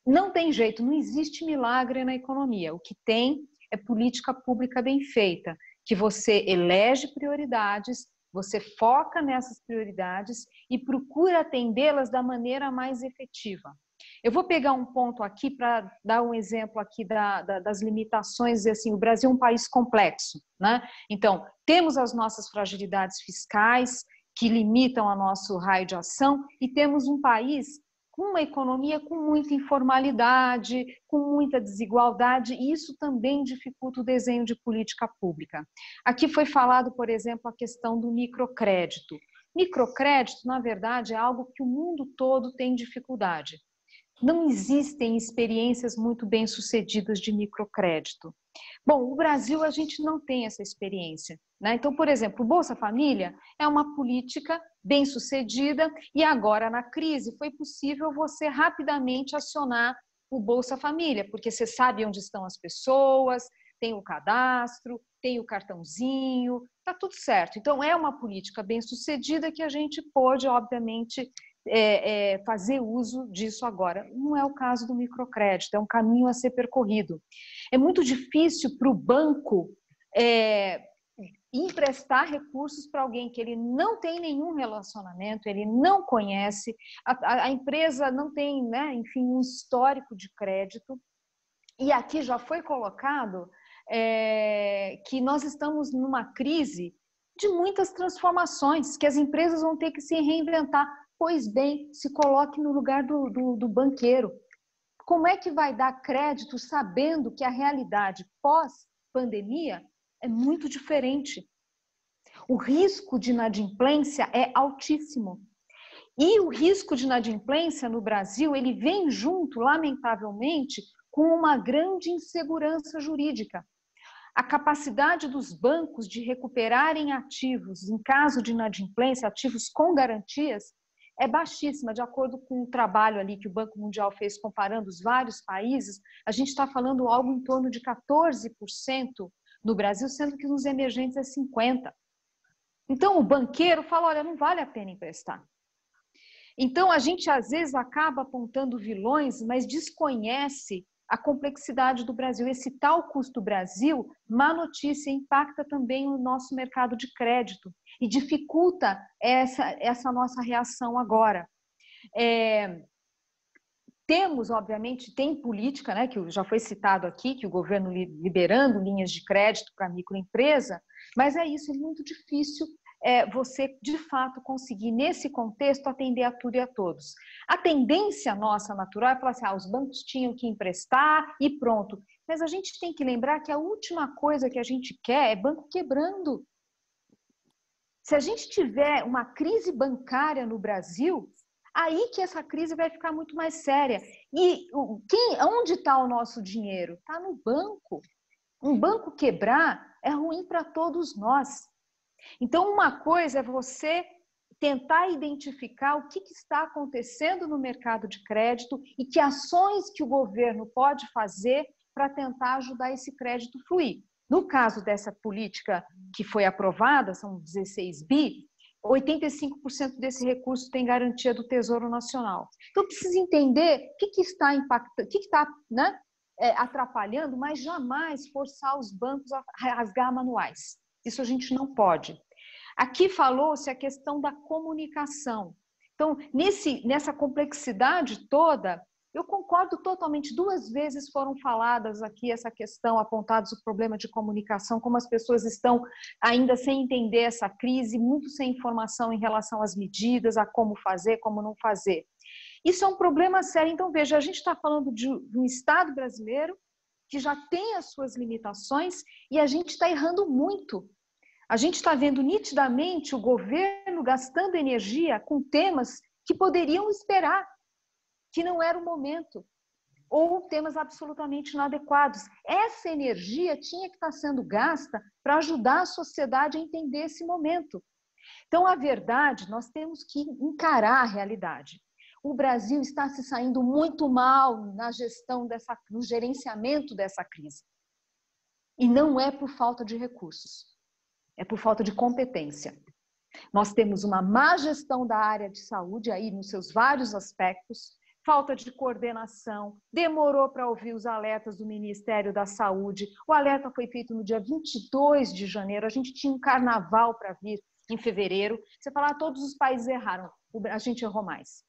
Não tem jeito, não existe milagre na economia. O que tem é política pública bem feita, que você elege prioridades, você foca nessas prioridades e procura atendê-las da maneira mais efetiva. Eu vou pegar um ponto aqui para dar um exemplo aqui das limitações. Assim, o Brasil é um país complexo, né? Então, temos as nossas fragilidades fiscais, que limitam o nosso raio de ação, e temos um país com uma economia com muita informalidade, com muita desigualdade, e isso também dificulta o desenho de política pública. Aqui foi falado, por exemplo, a questão do microcrédito. Microcrédito, na verdade, é algo que o mundo todo tem dificuldade. Não existem experiências muito bem-sucedidas de microcrédito. Bom, o Brasil, a gente não tem essa experiência, né? Então, por exemplo, o Bolsa Família é uma política bem-sucedida e agora, na crise, foi possível você rapidamente acionar o Bolsa Família, porque você sabe onde estão as pessoas, tem o cadastro, tem o cartãozinho, está tudo certo. Então, é uma política bem-sucedida que a gente pode, obviamente, fazer uso disso agora. Não é o caso do microcrédito, é um caminho a ser percorrido. É muito difícil para o banco emprestar recursos para alguém que ele não tem nenhum relacionamento, ele não conhece, a empresa não tem, né, enfim, um histórico de crédito. E aqui já foi colocado que nós estamos numa crise de muitas transformações, que as empresas vão ter que se reinventar. Pois bem, se coloque no lugar do banqueiro. Como é que vai dar crédito sabendo que a realidade pós-pandemia é muito diferente? O risco de inadimplência é altíssimo. E o risco de inadimplência no Brasil, ele vem junto, lamentavelmente, com uma grande insegurança jurídica. A capacidade dos bancos de recuperarem ativos em caso de inadimplência, ativos com garantias, é baixíssima. De acordo com o trabalho ali que o Banco Mundial fez comparando os vários países, a gente está falando algo em torno de 14% no Brasil, sendo que nos emergentes é 50%. Então, o banqueiro fala, olha, não vale a pena emprestar. Então, a gente às vezes acaba apontando vilões, mas desconhece a complexidade do Brasil. Esse tal custo Brasil, má notícia, impacta também o nosso mercado de crédito e dificulta essa nossa reação agora. Temos, obviamente, tem política, né, que já foi citado aqui, que o governo liberando linhas de crédito para microempresa, mas é isso, é muito difícil você, de fato, conseguir, nesse contexto, atender a tudo e a todos. A tendência nossa natural é falar assim, os bancos tinham que emprestar e pronto. Mas a gente tem que lembrar que a última coisa que a gente quer é banco quebrando. Se a gente tiver uma crise bancária no Brasil, aí que essa crise vai ficar muito mais séria. E onde está o nosso dinheiro? Está no banco. Um banco quebrar é ruim para todos nós. Então, uma coisa é você tentar identificar o que está acontecendo no mercado de crédito e que ações que o governo pode fazer para tentar ajudar esse crédito a fluir. No caso dessa política que foi aprovada, são 16 bi, 85% desse recurso tem garantia do Tesouro Nacional. Então, precisa entender o que está impactando, o que está, né, atrapalhando, mas jamais forçar os bancos a rasgar manuais. Isso a gente não pode. Aqui falou-se a questão da comunicação. Então, nessa complexidade toda, eu concordo totalmente. 2 vezes foram faladas aqui essa questão, apontados o problema de comunicação, como as pessoas estão ainda sem entender essa crise, muito sem informação em relação às medidas, a como fazer, como não fazer. Isso é um problema sério. Então, veja, a gente está falando de um Estado brasileiro que já tem as suas limitações e a gente está errando muito. A gente está vendo nitidamente o governo gastando energia com temas que poderiam esperar, que não era o momento, ou temas absolutamente inadequados. Essa energia tinha que estar sendo gasta para ajudar a sociedade a entender esse momento. Então, a verdade, nós temos que encarar a realidade. O Brasil está se saindo muito mal na gestão no gerenciamento dessa crise. E não é por falta de recursos, é por falta de competência. Nós temos uma má gestão da área de saúde aí nos seus vários aspectos, falta de coordenação, demorou para ouvir os alertas do Ministério da Saúde. O alerta foi feito no dia 22 de janeiro, a gente tinha um carnaval para vir em fevereiro. Você fala, todos os países erraram, a gente errou mais.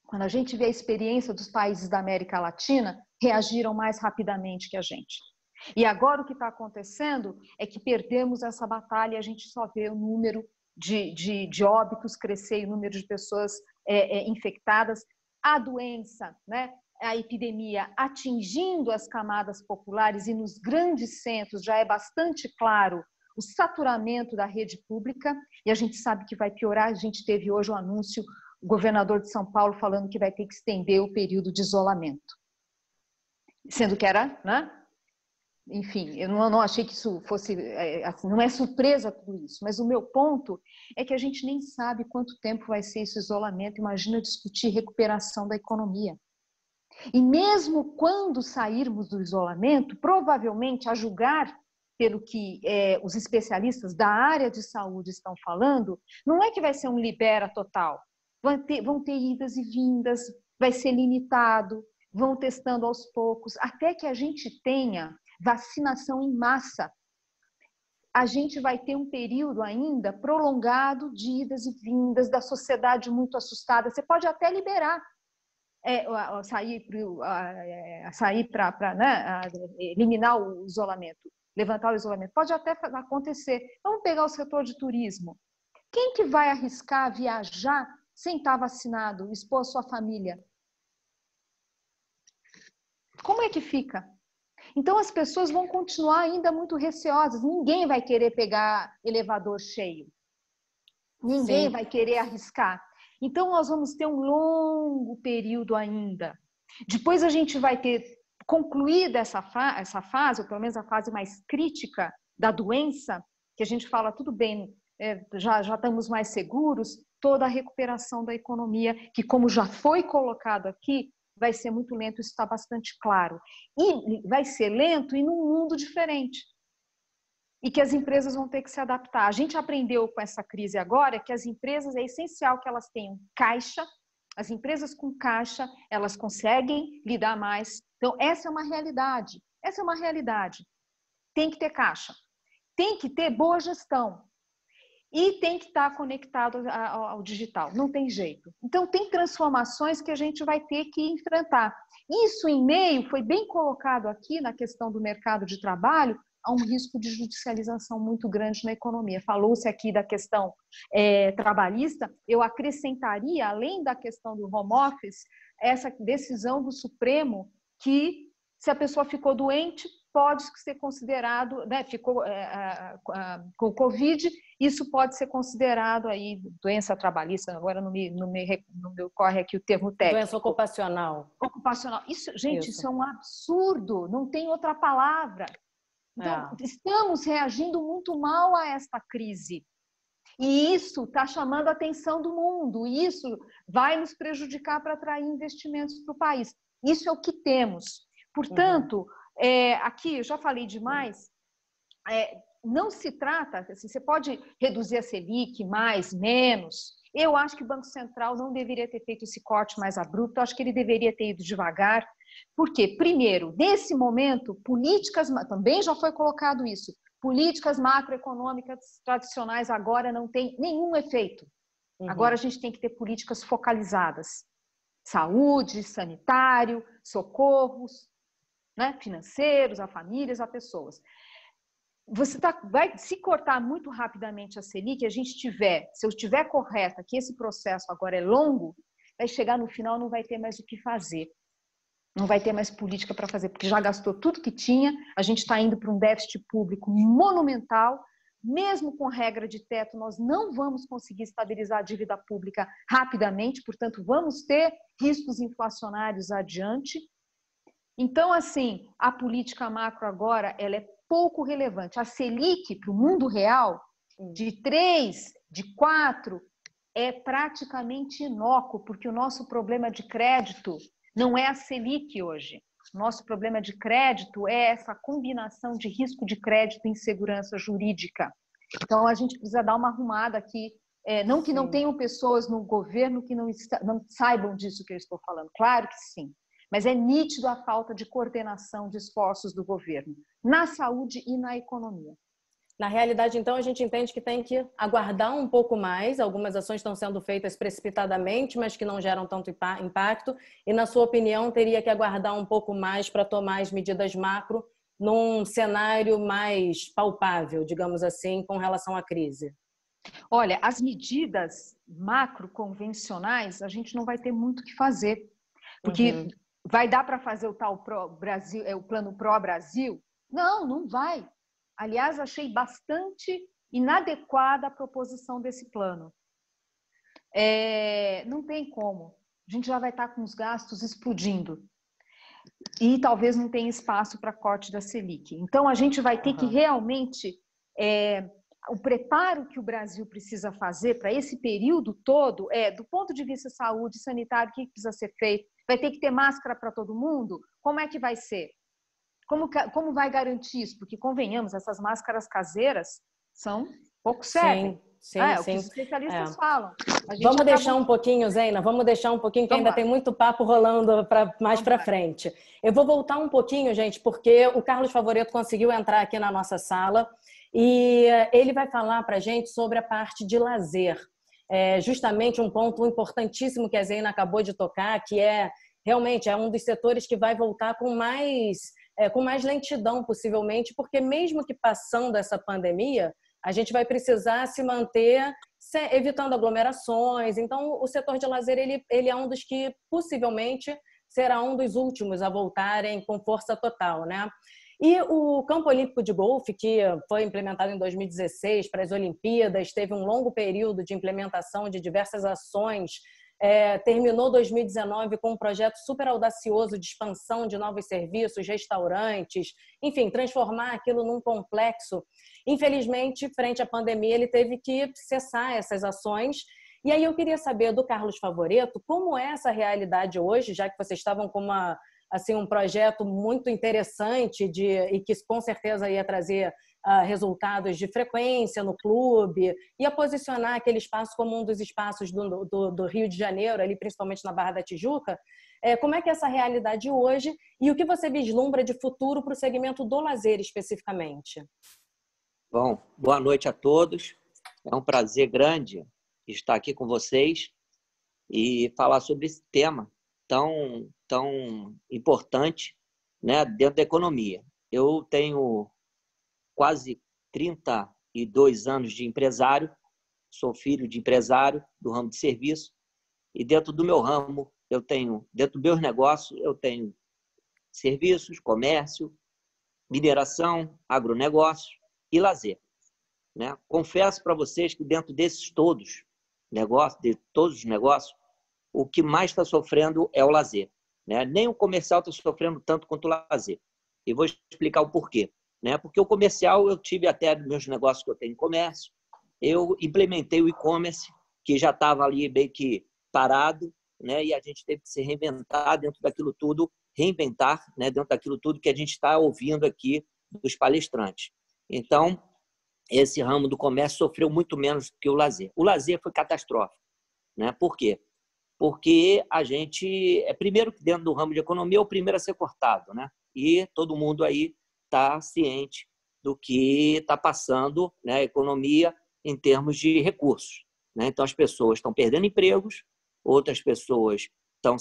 Quando a gente vê a experiência dos países da América Latina, reagiram mais rapidamente que a gente. E agora o que está acontecendo é que perdemos essa batalha e a gente só vê o número de óbitos crescer e o número de pessoas infectadas. A doença, né, a epidemia atingindo as camadas populares e nos grandes centros já é bastante claro o saturamento da rede pública e a gente sabe que vai piorar. A gente teve hoje um anúncio, o governador de São Paulo falando que vai ter que estender o período de isolamento. Sendo que era, né? Enfim, eu não achei que isso fosse, assim, não é surpresa tudo isso, mas o meu ponto é que a gente nem sabe quanto tempo vai ser esse isolamento. Imagina discutir recuperação da economia. E mesmo quando sairmos do isolamento, provavelmente, a julgar pelo que os especialistas da área de saúde estão falando, não é que vai ser um libera total. Vão ter idas e vindas, vai ser limitado, vão testando aos poucos, até que a gente tenha vacinação em massa. A gente vai ter um período ainda prolongado de idas e vindas, da sociedade muito assustada. Você pode até liberar, sair para eliminar o isolamento, levantar o isolamento. Pode até acontecer. Vamos pegar o setor de turismo. Quem que vai arriscar viajar sem estar vacinado, expor a sua família? Como é que fica? Então, as pessoas vão continuar ainda muito receosas. Ninguém vai querer pegar elevador cheio. Ninguém vai querer arriscar. Então, nós vamos ter um longo período ainda. Depois a gente vai ter concluído essa fase, ou pelo menos a fase mais crítica da doença, que a gente fala, tudo bem, já estamos mais seguros, toda a recuperação da economia, que como já foi colocado aqui, vai ser muito lento, isso está bastante claro. E vai ser lento e num mundo diferente. E que as empresas vão ter que se adaptar. A gente aprendeu com essa crise agora que as empresas, é essencial que elas tenham caixa. As empresas com caixa, elas conseguem lidar mais. Então, essa é uma realidade. Essa é uma realidade. Tem que ter caixa. Tem que ter boa gestão. E tem que estar conectado ao digital, não tem jeito. Então, tem transformações que a gente vai ter que enfrentar. Isso, em meio, foi bem colocado aqui na questão do mercado de trabalho, há um risco de judicialização muito grande na economia. Falou-se aqui da questão trabalhista, eu acrescentaria, além da questão do home office, essa decisão do Supremo que, se a pessoa ficou doente, pode ser considerado, né, ficou com o Covid, isso pode ser considerado aí doença trabalhista, agora não me ocorre aqui o termo técnico. Doença ocupacional. Ocupacional. Isso, gente, isso é um absurdo, não tem outra palavra. Então, estamos reagindo muito mal a esta crise. E isso está chamando a atenção do mundo, e isso vai nos prejudicar para atrair investimentos para o país. Isso é o que temos. Portanto, aqui eu já falei demais, não se trata, assim, você pode reduzir a Selic mais, menos. Eu acho que o Banco Central não deveria ter feito esse corte mais abrupto, eu acho que ele deveria ter ido devagar. Por quê? Primeiro, nesse momento, políticas, também já foi colocado isso, políticas macroeconômicas tradicionais agora não têm nenhum efeito. Agora a gente tem que ter políticas focalizadas. Saúde, sanitário, socorros, né, financeiros, a famílias, a pessoas. Você vai se cortar muito rapidamente a Selic, se eu estiver correta, que esse processo agora é longo, vai chegar no final, não vai ter mais o que fazer. Não vai ter mais política para fazer, porque já gastou tudo que tinha, a gente está indo para um déficit público monumental, mesmo com regra de teto, nós não vamos conseguir estabilizar a dívida pública rapidamente, portanto, vamos ter riscos inflacionários adiante. Então, assim, a política macro agora, ela é pouco relevante. A Selic, para o mundo real, de 3, de 4, é praticamente inócuo, porque o nosso problema de crédito não é a Selic hoje. Nosso problema de crédito é essa combinação de risco de crédito e insegurança jurídica. Então, a gente precisa dar uma arrumada aqui. Não que não tenham pessoas no governo que não saibam disso que eu estou falando. Claro que sim. Mas é nítido a falta de coordenação de esforços do governo na saúde e na economia. Na realidade, então, a gente entende que tem que aguardar um pouco mais. Algumas ações estão sendo feitas precipitadamente, mas que não geram tanto impacto. E, na sua opinião, teria que aguardar um pouco mais para tomar as medidas macro num cenário mais palpável, digamos assim, com relação à crise? Olha, as medidas macro convencionais, a gente não vai ter muito o que fazer. Porque vai dar para fazer o tal Brasil, o plano pró-Brasil? Não, não vai. Aliás, achei bastante inadequada a proposição desse plano. Não tem como. A gente já vai estar com os gastos explodindo. E talvez não tenha espaço para corte da Selic. Então, a gente vai ter que realmente... o preparo que o Brasil precisa fazer para esse período todo do ponto de vista saúde, sanitário, o que precisa ser feito? Vai ter que ter máscara para todo mundo? Como é que vai ser? Como vai garantir isso? Porque, convenhamos, essas máscaras caseiras são pouco sérias. Sim. O que os especialistas falam. Vamos deixar um pouquinho, Zeina, vamos deixar um pouquinho, que ainda tem muito papo rolando mais para frente. Eu vou voltar um pouquinho, gente, porque o Carlos Favoreto conseguiu entrar aqui na nossa sala e ele vai falar para a gente sobre a parte de lazer. Justamente um ponto importantíssimo que a Zeina acabou de tocar, que realmente um dos setores que vai voltar com mais lentidão, possivelmente, porque mesmo que passando essa pandemia, a gente vai precisar se manter evitando aglomerações. Então, o setor de lazer ele é um dos que possivelmente será um dos últimos a voltarem com força total, né? E o Campo Olímpico de Golfe, que foi implementado em 2016 para as Olimpíadas, teve um longo período de implementação de diversas ações, terminou 2019 com um projeto super audacioso de expansão de novos serviços, restaurantes, enfim, transformar aquilo num complexo. Infelizmente, frente à pandemia, ele teve que cessar essas ações. E aí eu queria saber do Carlos Favoreto como é essa realidade hoje, já que vocês estavam com um projeto muito interessante e que com certeza ia trazer resultados de frequência no clube, ia posicionar aquele espaço como um dos espaços do Rio de Janeiro, ali principalmente na Barra da Tijuca. Como é que é essa realidade hoje e o que você vislumbra de futuro para o segmento do lazer especificamente? Bom, boa noite a todos. É um prazer grande estar aqui com vocês e falar sobre esse tema tão importante, né, dentro da economia. Eu tenho quase 32 anos de empresário, sou filho de empresário do ramo de serviço e dentro do meu ramo, dentro dos meus negócios, eu tenho serviços, comércio, mineração, agronegócio e lazer, né? Confesso para vocês que dentro desses todos os negócios, o que mais está sofrendo é o lazer, né? Nem o comercial está sofrendo tanto quanto o lazer. E vou explicar o porquê, né? Porque o comercial, eu tive até meus negócios que eu tenho em comércio, eu implementei o e-commerce, que já estava ali meio que parado, né? E a gente teve que se reinventar dentro daquilo tudo, reinventar, né? Dentro daquilo tudo que a gente está ouvindo aqui dos palestrantes. Então, esse ramo do comércio sofreu muito menos que o lazer. O lazer foi catastrófico, né? Por quê? Porque a gente, primeiro que dentro do ramo de economia, é o primeiro a ser cortado, né? E todo mundo aí está ciente do que está passando, né, a economia em termos de recursos, né? Então, as pessoas estão perdendo empregos, outras pessoas estão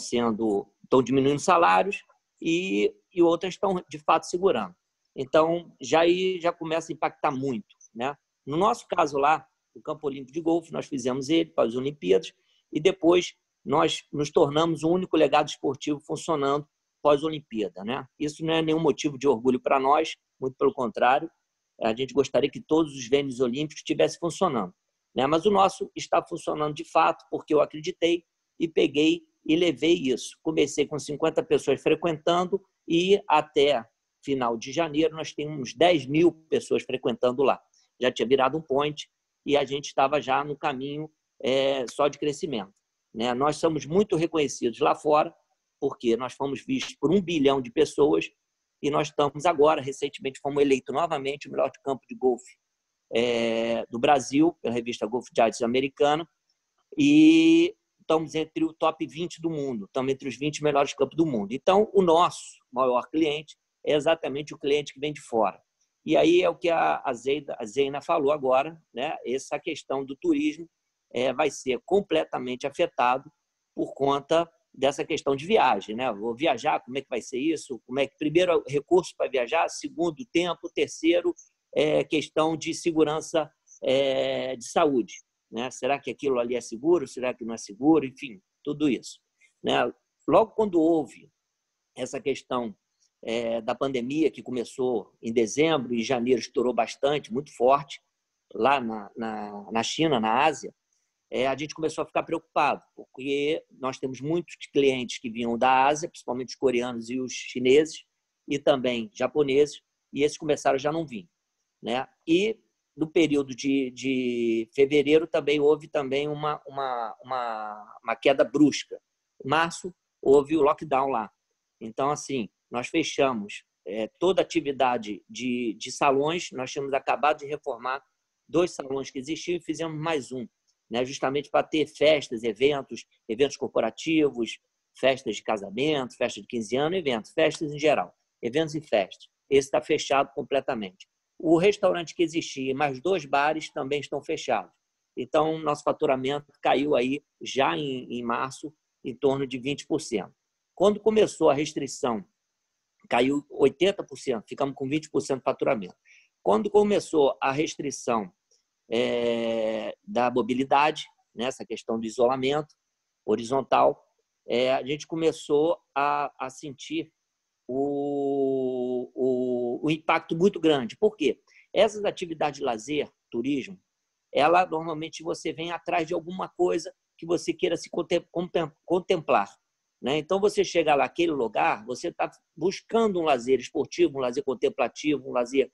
diminuindo salários e outras estão, de fato, segurando. Então, já começa a impactar muito, né? No nosso caso lá, o Campo Olímpico de Golfe, nós fizemos ele para as Olimpíadas e depois nós nos tornamos o único legado esportivo funcionando pós-Olimpíada, né? Isso não é nenhum motivo de orgulho para nós, muito pelo contrário, a gente gostaria que todos os venues olímpicos estivessem funcionando, né? Mas o nosso está funcionando de fato, porque eu acreditei e peguei e levei isso. Comecei com 50 pessoas frequentando e até final de janeiro nós temos 10.000 pessoas frequentando lá. Já tinha virado um point e a gente estava já no caminho só de crescimento, né? Nós somos muito reconhecidos lá fora, porque nós fomos vistos por 1 bilhão de pessoas e nós estamos agora, recentemente, fomos eleitos novamente o melhor campo de golfe do Brasil, pela revista Golf Giants americana, e estamos entre o top 20 do mundo, estamos entre os 20 melhores campos do mundo. Então, o nosso maior cliente é exatamente o cliente que vem de fora. E aí é o que a Zeina falou agora, né? Essa questão do turismo vai ser completamente afetado por conta dessa questão de viagem, né? Vou viajar, como é que vai ser isso? Como é que primeiro recurso para viajar, segundo tempo, terceiro questão de segurança de saúde, né? Será que aquilo ali é seguro? Será que não é seguro? Enfim, tudo isso, né? Logo quando houve essa questão da pandemia, que começou em dezembro e em janeiro estourou bastante, muito forte, lá na China, na Ásia, a gente começou a ficar preocupado, porque nós temos muitos clientes que vinham da Ásia, principalmente os coreanos e os chineses, e também japoneses, e esses começaram já a não vir, né? E no período de fevereiro também houve também uma queda brusca. Em março houve o lockdown lá. Então, assim, nós fechamos toda a atividade de salões, nós tínhamos acabado de reformar 2 salões que existiam e fizemos mais um, né, justamente para ter festas, eventos corporativos, festas de casamento, festa de 15 anos, festas em geral, eventos e festas. Esse está fechado completamente. O restaurante que existia, mais 2 bares também estão fechados. Então, nosso faturamento caiu aí já em março em torno de 20%. Quando começou a restrição, caiu 80%, ficamos com 20% de faturamento. Quando começou a restrição da mobilidade, né, essa questão do isolamento horizontal, a gente começou a sentir o impacto muito grande. Por quê? Essas atividades de lazer, turismo, ela normalmente você vem atrás de alguma coisa que você queira se contemplar, né? Então, você chega lá naquele lugar, você está buscando um lazer esportivo, um lazer contemplativo, um lazer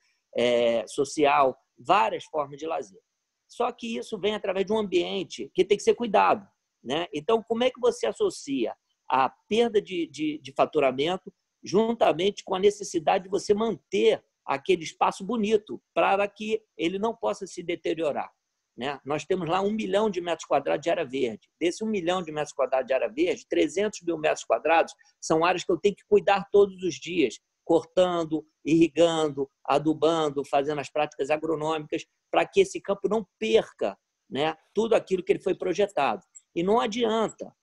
social, várias formas de lazer. Só que isso vem através de um ambiente que tem que ser cuidado, né? Então, como é que você associa a perda de faturamento juntamente com a necessidade de você manter aquele espaço bonito para que ele não possa se deteriorar, né? Nós temos lá 1 milhão de metros quadrados de área verde. Desse 1 milhão de metros quadrados de área verde, 300 mil metros quadrados são áreas que eu tenho que cuidar todos os dias, cortando, irrigando, adubando, fazendo as práticas agronômicas, para que esse campo não perca, né, tudo aquilo que ele foi projetado. E não adianta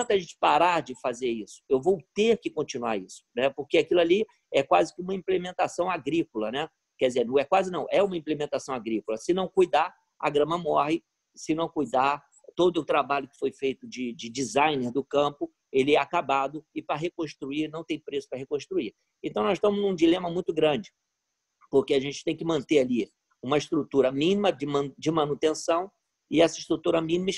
a gente parar de fazer isso. Eu vou ter que continuar isso, né, porque aquilo ali é quase que uma implementação agrícola, né? Quer dizer, não é quase não, é uma implementação agrícola. Se não cuidar, a grama morre. Se não cuidar, todo o trabalho que foi feito de designer do campo, ele é acabado e para reconstruir não tem preço para reconstruir. Então, nós estamos num dilema muito grande, porque a gente tem que manter ali uma estrutura mínima de manutenção e essa estrutura mínima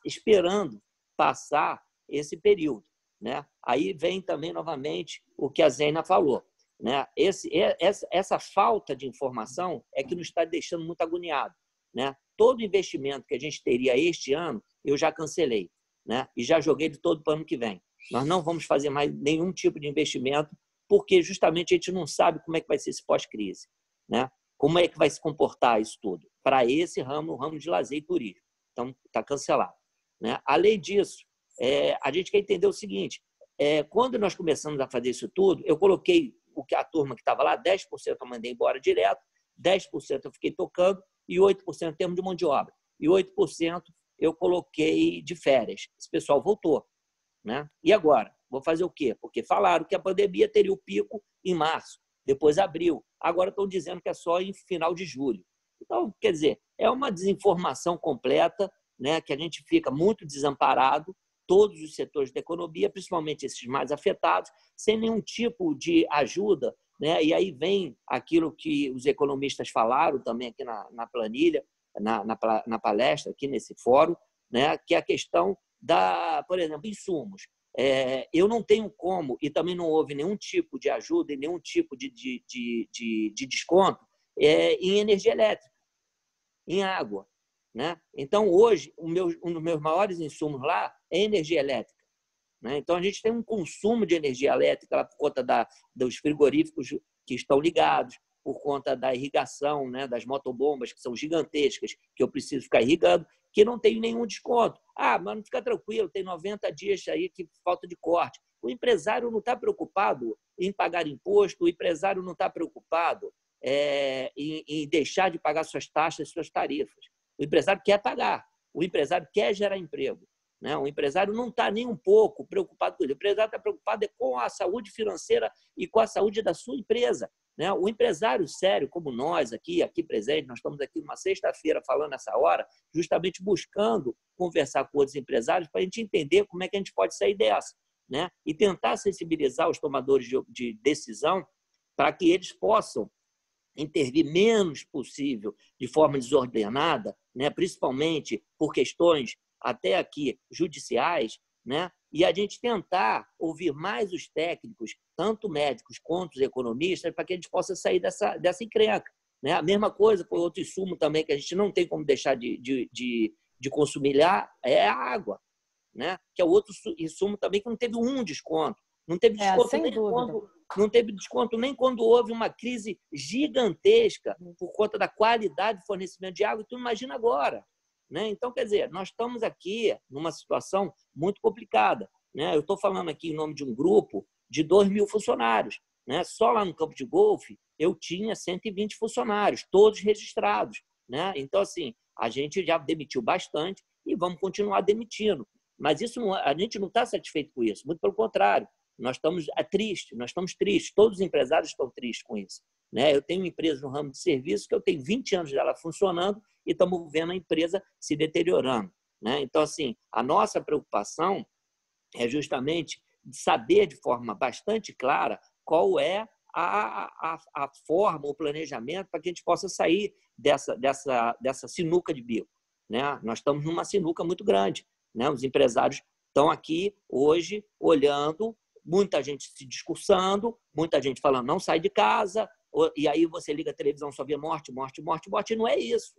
esperando passar esse período, né? Aí vem também, novamente, o que a Zeina falou, né? Essa falta de informação é que nos está deixando muito agoniado, né? todo investimento que a gente teria este ano, eu já cancelei, né? E já joguei de todo para o ano que vem. Nós não vamos fazer mais nenhum tipo de investimento, porque justamente a gente não sabe como é que vai ser esse pós-crise, né? Como é que vai se comportar isso tudo para esse ramo, o ramo de lazer e turismo. Então, está cancelado, né? Além disso, a gente quer entender o seguinte, quando nós começamos a fazer isso tudo, eu coloquei a turma que estava lá, 10% eu mandei embora direto, 10% eu fiquei tocando e 8% em termos de mão de obra. E 8% eu coloquei de férias. Esse pessoal voltou, né? E agora? Vou fazer o quê? Porque falaram que a pandemia teria o pico em março, depois abril. Agora estão dizendo que é só em final de julho. Então, quer dizer, é uma desinformação completa, né, que a gente fica muito desamparado, todos os setores da economia, principalmente esses mais afetados, sem nenhum tipo de ajuda, né? E aí vem aquilo que os economistas falaram também aqui na planilha, na palestra, aqui nesse fórum, né, que é a questão por exemplo, insumos. Eu não tenho como, e também não houve nenhum tipo de ajuda e nenhum tipo de desconto em energia elétrica, em água, né? Então, hoje, um dos meus maiores insumos lá é energia elétrica, né? Então, a gente tem um consumo de energia elétrica lá por conta dos frigoríficos que estão ligados, por conta da irrigação, né, das motobombas, que são gigantescas, que eu preciso ficar irrigando, que não tem nenhum desconto. Mas não fica tranquilo, tem 90 dias aí que falta de corte. O empresário não está preocupado em pagar imposto, o empresário não está preocupado em deixar de pagar suas taxas, suas tarifas. O empresário quer pagar, o empresário quer gerar emprego, né? O empresário não está nem um pouco preocupado com isso. O empresário está preocupado com a saúde financeira e com a saúde da sua empresa, né? O empresário sério, como nós aqui presentes, nós estamos aqui uma sexta-feira falando essa hora, justamente buscando conversar com outros empresários para a gente entender como é que a gente pode sair dessa, né? E tentar sensibilizar os tomadores de decisão para que eles possam intervir menos possível de forma desordenada, né? Principalmente por questões até aqui judiciais, né? E a gente tentar ouvir mais os técnicos, tanto médicos quanto os economistas, para que a gente possa sair dessa encrenca, né? A mesma coisa com outro insumo também que a gente não tem como deixar de consumir lá é a água, né? Que é outro insumo também que não teve um desconto. Não teve desconto nem quando houve uma crise gigantesca por conta da qualidade de fornecimento de água. Tu imagina agora, né? Então, quer dizer, nós estamos aqui numa situação muito complicada, né? Eu estou falando aqui em nome de um grupo de 2.000 funcionários, né? Só lá no campo de golfe eu tinha 120 funcionários, todos registrados, né? Então, assim, a gente já demitiu bastante e vamos continuar demitindo. Mas a gente não está satisfeito com isso, muito pelo contrário. Nós estamos tristes, todos os empresários estão tristes com isso, né? Eu tenho uma empresa no ramo de serviço que eu tenho 20 anos dela funcionando e estamos vendo a empresa se deteriorando, né? Então, assim, a nossa preocupação é justamente saber de forma bastante clara qual é a forma, o planejamento para que a gente possa sair dessa sinuca de bico, né? Nós estamos numa sinuca muito grande, né? Os empresários estão aqui hoje olhando, muita gente se discursando, muita gente falando não sai de casa, e aí você liga a televisão só vê morte, morte, morte, morte, e não é isso.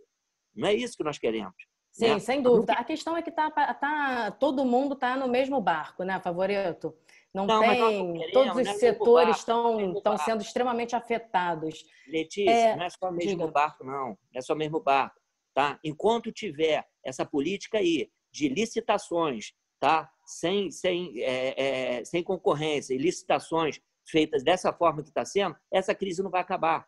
Não é isso que nós queremos. Sim, né? Sem dúvida. A questão é que todo mundo está no mesmo barco, né, Favoreto? Não tem... Todos os setores estão sendo extremamente afetados. Letícia, não é só o mesmo barco, não. Não é só o mesmo barco. Tá? Enquanto tiver essa política aí de licitações, tá? Sem concorrência e licitações feitas dessa forma que está sendo, essa crise não vai acabar.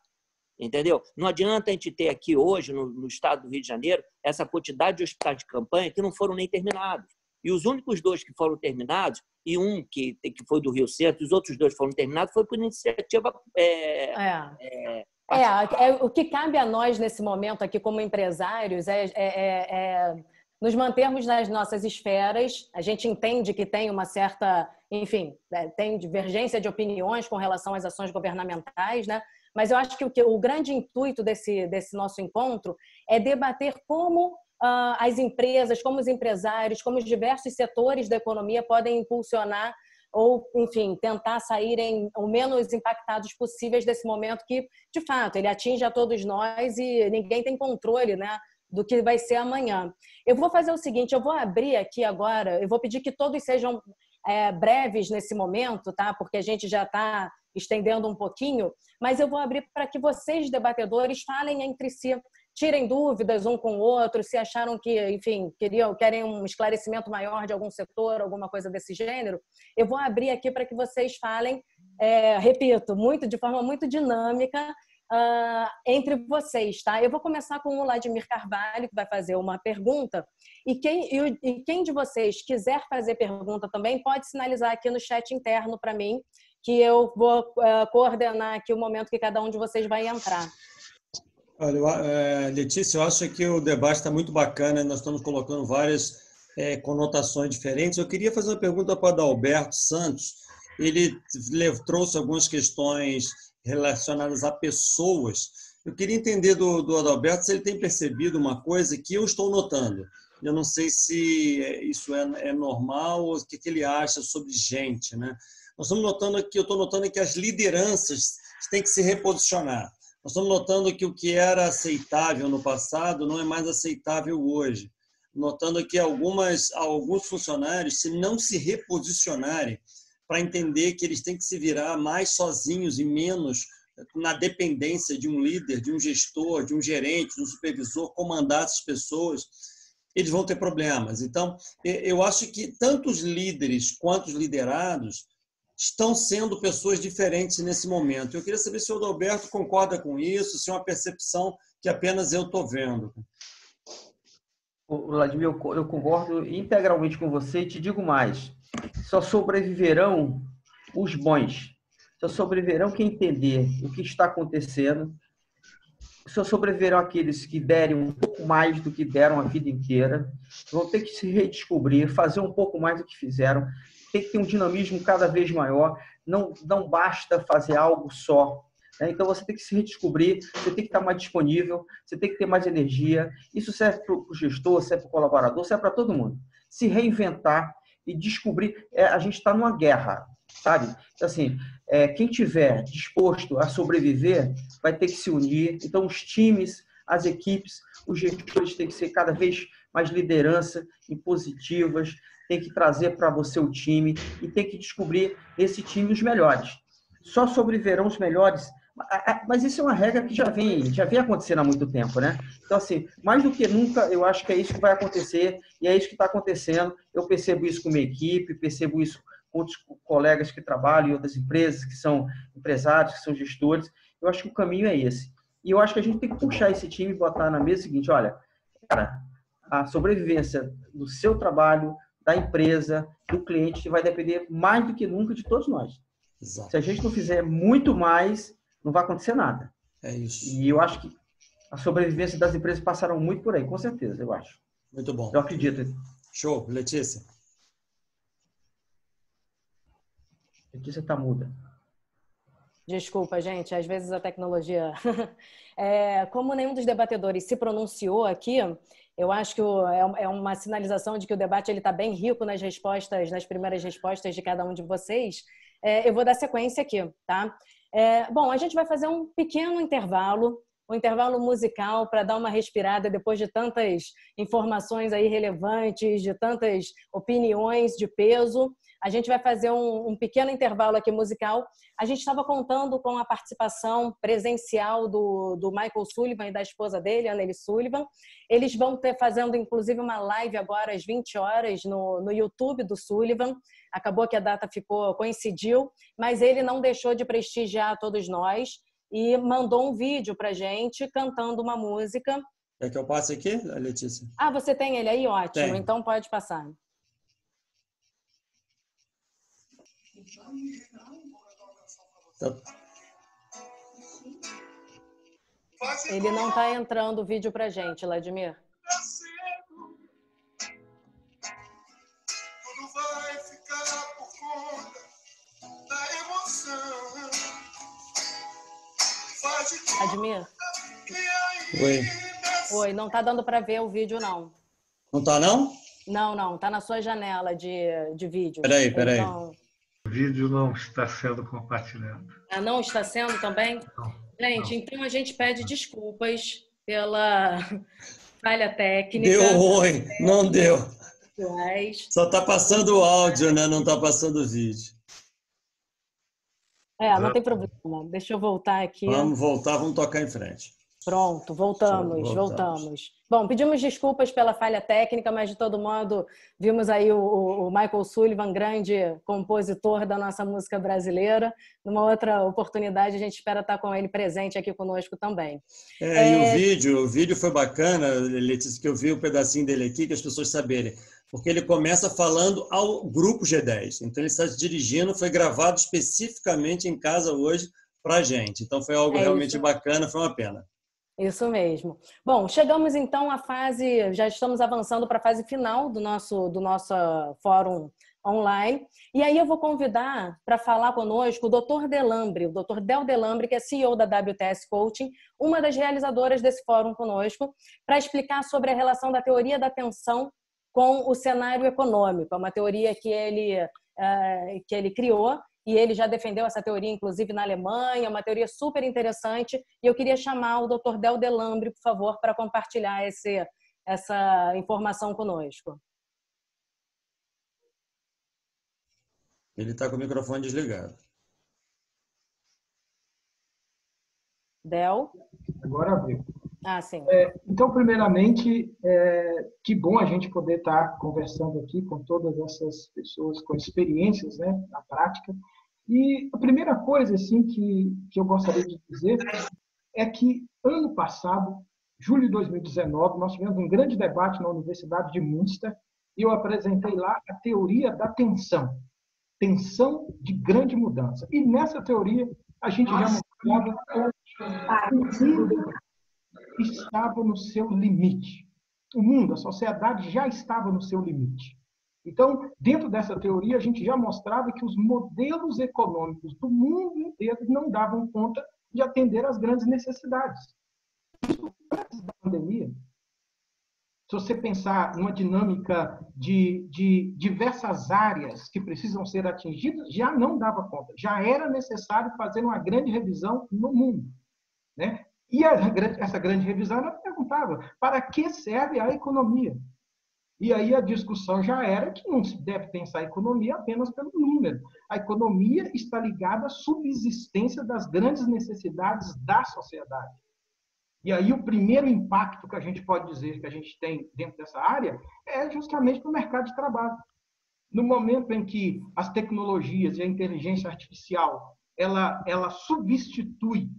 Entendeu? Não adianta a gente ter aqui hoje, no estado do Rio de Janeiro, essa quantidade de hospitais de campanha que não foram nem terminados. E os únicos 2 que foram terminados, e um que foi do Rio Centro, e os outros 2 foram terminados, foi por iniciativa... O que cabe a nós nesse momento aqui como empresários é nos mantermos nas nossas esferas. A gente entende que tem uma certa, enfim, tem divergência de opiniões com relação às ações governamentais, né? Mas eu acho que o grande intuito desse nosso encontro é debater como as empresas, como os empresários, como os diversos setores da economia podem impulsionar ou, enfim, tentar saírem o menos impactados possíveis desse momento que, de fato, ele atinge a todos nós e ninguém tem controle, né, do que vai ser amanhã. Eu vou fazer o seguinte, eu vou abrir aqui agora, eu vou pedir que todos sejam breves nesse momento, tá? Porque a gente já está estendendo um pouquinho, mas eu vou abrir para que vocês, debatedores, falem entre si, tirem dúvidas um com o outro, se acharam que, enfim, querem um esclarecimento maior de algum setor, alguma coisa desse gênero. Eu vou abrir aqui para que vocês falem, repito, de forma muito dinâmica, entre vocês, tá? Eu vou começar com o Vladimir Carvalho, que vai fazer uma pergunta, e quem de vocês quiser fazer pergunta também pode sinalizar aqui no chat interno para mim, que eu vou coordenar aqui o momento que cada um de vocês vai entrar. Olha, Letícia, eu acho que o debate está muito bacana, nós estamos colocando várias conotações diferentes. Eu queria fazer uma pergunta para o Adalberto Santos. Ele trouxe algumas questões relacionadas a pessoas. Eu queria entender do Adalberto se ele tem percebido uma coisa que eu estou notando. Eu não sei se isso é normal ou o que ele acha sobre gente, né? Nós estamos notando aqui, eu estou notando que as lideranças têm que se reposicionar. Nós estamos notando que o que era aceitável no passado não é mais aceitável hoje. Notando que alguns funcionários, se não se reposicionarem para entender que eles têm que se virar mais sozinhos e menos na dependência de um líder, de um gestor, de um gerente, de um supervisor, comandar essas pessoas, eles vão ter problemas. Então, eu acho que tanto os líderes quanto os liderados estão sendo pessoas diferentes nesse momento. Eu queria saber se o Adalberto concorda com isso, se é uma percepção que apenas eu estou vendo. Vladimir, eu concordo integralmente com você e te digo mais. Só sobreviverão os bons. Só sobreviverão quem entender o que está acontecendo. Só sobreviverão aqueles que derem um pouco mais do que deram a vida inteira. Vão ter que se redescobrir, fazer um pouco mais do que fizeram. Tem que ter um dinamismo cada vez maior. Não basta fazer algo só. Então, você tem que se redescobrir, você tem que estar mais disponível, você tem que ter mais energia. Isso serve para o gestor, serve para o colaborador, serve para todo mundo. Se reinventar e descobrir. A gente está numa guerra, sabe? Então, assim, quem tiver disposto a sobreviver vai ter que se unir. Então, os times, as equipes, os gestores têm que ser cada vez mais liderança e positivas, tem que trazer para você o time e tem que descobrir esse time os melhores. Só sobreviverão os melhores, mas isso é uma regra que já vem acontecendo há muito tempo, né? Então, assim, mais do que nunca, eu acho que é isso que vai acontecer e é isso que está acontecendo. Eu percebo isso com minha equipe, percebo isso com outros colegas que trabalham em outras empresas, que são empresários, que são gestores. Eu acho que o caminho é esse. E eu acho que a gente tem que puxar esse time e botar na mesa o seguinte, olha, cara, a sobrevivência do seu trabalho, da empresa, do cliente, vai depender mais do que nunca de todos nós. Exato. Se a gente não fizer muito mais, não vai acontecer nada. É isso. E eu acho que a sobrevivência das empresas passaram muito por aí, com certeza, eu acho. Muito bom. Eu acredito. Show. Letícia. Letícia está muda. Desculpa, gente, às vezes a tecnologia... como nenhum dos debatedores se pronunciou aqui, eu acho que é uma sinalização de que o debate está bem rico nas respostas, nas primeiras respostas de cada um de vocês. Eu vou dar sequência aqui, tá? Bom, a gente vai fazer um pequeno intervalo, um intervalo musical para dar uma respirada depois de tantas informações aí relevantes, de tantas opiniões de peso. A gente vai fazer um pequeno intervalo aqui musical. A gente estava contando com a participação presencial do Michael Sullivan e da esposa dele, Anneli Sullivan. Eles vão fazendo, inclusive, uma live agora às 20 horas no YouTube do Sullivan. Acabou que a data coincidiu, mas ele não deixou de prestigiar todos nós e mandou um vídeo para a gente cantando uma música. Quer que eu passe aqui, Letícia? Ah, você tem ele aí? Ótimo. Tem. Então pode passar. Ele não está entrando o vídeo para a gente, Vladimir. Tudo vai ficar por conta da emoção. Vladimir? Oi. Oi, não está dando para ver o vídeo, não. Não está, não? Não. Está na sua janela de vídeo. Peraí. Então... O vídeo não está sendo compartilhado. Não está sendo também? Não. Gente, então a gente pede desculpas pela falha técnica. Deu ruim, não deu. Mas... Só está passando o áudio, né? Não está passando o vídeo. Não tem problema. Deixa eu voltar aqui. Vamos voltar, vamos tocar em frente. Pronto, voltamos. Bom, pedimos desculpas pela falha técnica, mas de todo modo vimos aí o Michael Sullivan, grande compositor da nossa música brasileira. Numa outra oportunidade a gente espera estar com ele presente aqui conosco também. E o vídeo foi bacana, Letícia, que eu vi um pedacinho dele aqui, que as pessoas saberem, porque ele começa falando ao grupo G10. Então ele está se dirigindo, foi gravado especificamente em casa hoje para a gente. Então foi algo realmente bacana, foi uma pena. Isso mesmo. Bom, chegamos então à fase, já estamos avançando para a fase final do nosso fórum online. E aí eu vou convidar para falar conosco o Dr. Delambre, o Dr. Del Delambre, que é CEO da WTS Coaching, uma das realizadoras desse fórum conosco, para explicar sobre a relação da teoria da atenção com o cenário econômico. É uma teoria que ele criou, e ele já defendeu essa teoria, inclusive, na Alemanha, uma teoria super interessante. E eu queria chamar o Dr. Del Delambre, por favor, para compartilhar essa informação conosco. Ele está com o microfone desligado. Del? Agora abriu. Sim. Então, primeiramente, que bom a gente poder estar conversando aqui com todas essas pessoas com experiências, né, na prática. E a primeira coisa assim, que eu gostaria de dizer é que, ano passado, julho de 2019, nós tivemos um grande debate na Universidade de Münster e eu apresentei lá a teoria da tensão de grande mudança. E nessa teoria, a gente já mostrava que o mundo estava no seu limite. O mundo, a sociedade já estava no seu limite. Então, dentro dessa teoria, a gente já mostrava que os modelos econômicos do mundo inteiro não davam conta de atender às grandes necessidades. Isso antes da pandemia. Se você pensar numa dinâmica de diversas áreas que precisam ser atingidas, já não dava conta. Já era necessário fazer uma grande revisão no mundo, né? E essa grande revisão, ela perguntava, para que serve a economia? E aí a discussão já era que não se deve pensar a economia apenas pelo número. A economia está ligada à subsistência das grandes necessidades da sociedade. E aí o primeiro impacto que a gente pode dizer que a gente tem dentro dessa área é justamente no mercado de trabalho. No momento em que as tecnologias e a inteligência artificial, ela substitui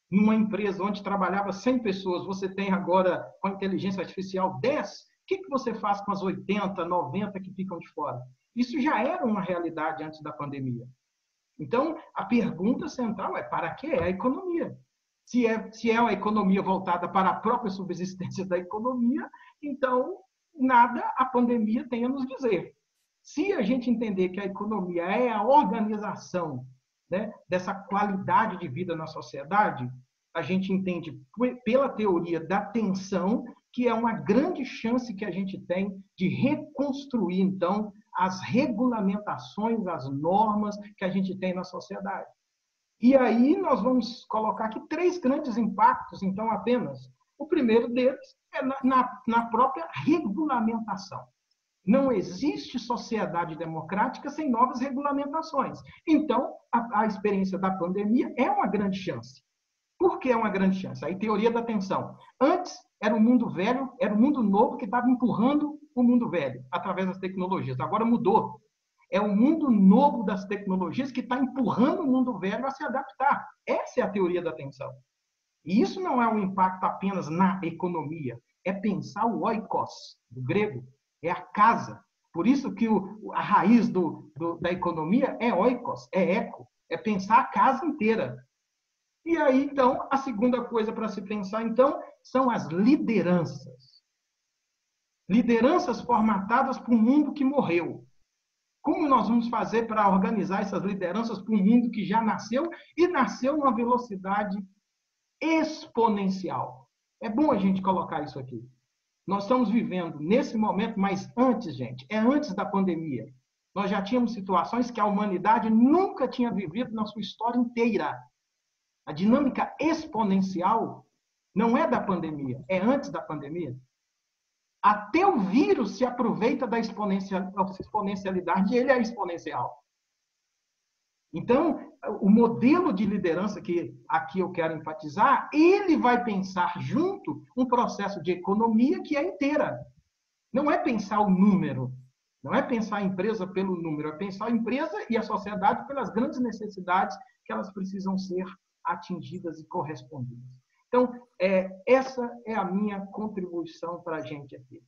numa empresa onde trabalhava 100 pessoas, você tem agora, com a inteligência artificial, 10, o que você faz com as 80, 90 que ficam de fora? Isso já era uma realidade antes da pandemia. Então, a pergunta central é, para que é a economia? Se é uma economia voltada para a própria subsistência da economia, então, nada a pandemia tem a nos dizer. Se a gente entender que a economia é a organização, né, dessa qualidade de vida na sociedade, a gente entende pela teoria da tensão que é uma grande chance que a gente tem de reconstruir, então, as regulamentações, as normas que a gente tem na sociedade. E aí nós vamos colocar aqui 3 grandes impactos, então, apenas. O primeiro deles é na própria regulamentação. Não existe sociedade democrática sem novas regulamentações. Então, a experiência da pandemia é uma grande chance. Por que é uma grande chance? Aí, teoria da tensão. Antes, era o mundo velho, era o mundo novo que estava empurrando o mundo velho, através das tecnologias. Agora mudou. É o mundo novo das tecnologias que está empurrando o mundo velho a se adaptar. Essa é a teoria da tensão. E isso não é um impacto apenas na economia. É pensar o oikos, do grego. É a casa. Por isso que a raiz da economia é oikos, é eco. É pensar a casa inteira. E aí, então, a segunda coisa para se pensar, então, são as lideranças. Lideranças formatadas para um mundo que morreu. Como nós vamos fazer para organizar essas lideranças para um mundo que já nasceu e nasceu numa velocidade exponencial? É bom a gente colocar isso aqui. Nós estamos vivendo nesse momento, mas antes, gente, é antes da pandemia. Nós já tínhamos situações que a humanidade nunca tinha vivido na sua história inteira. A dinâmica exponencial não é da pandemia, é antes da pandemia. Até o vírus se aproveita da exponencialidade e ele é exponencial. Então, o modelo de liderança que aqui eu quero enfatizar, ele vai pensar junto um processo de economia que é inteira. Não é pensar o número, não é pensar a empresa pelo número, é pensar a empresa e a sociedade pelas grandes necessidades que elas precisam ser atingidas e correspondidas. Então, essa é a minha contribuição para a gente aqui.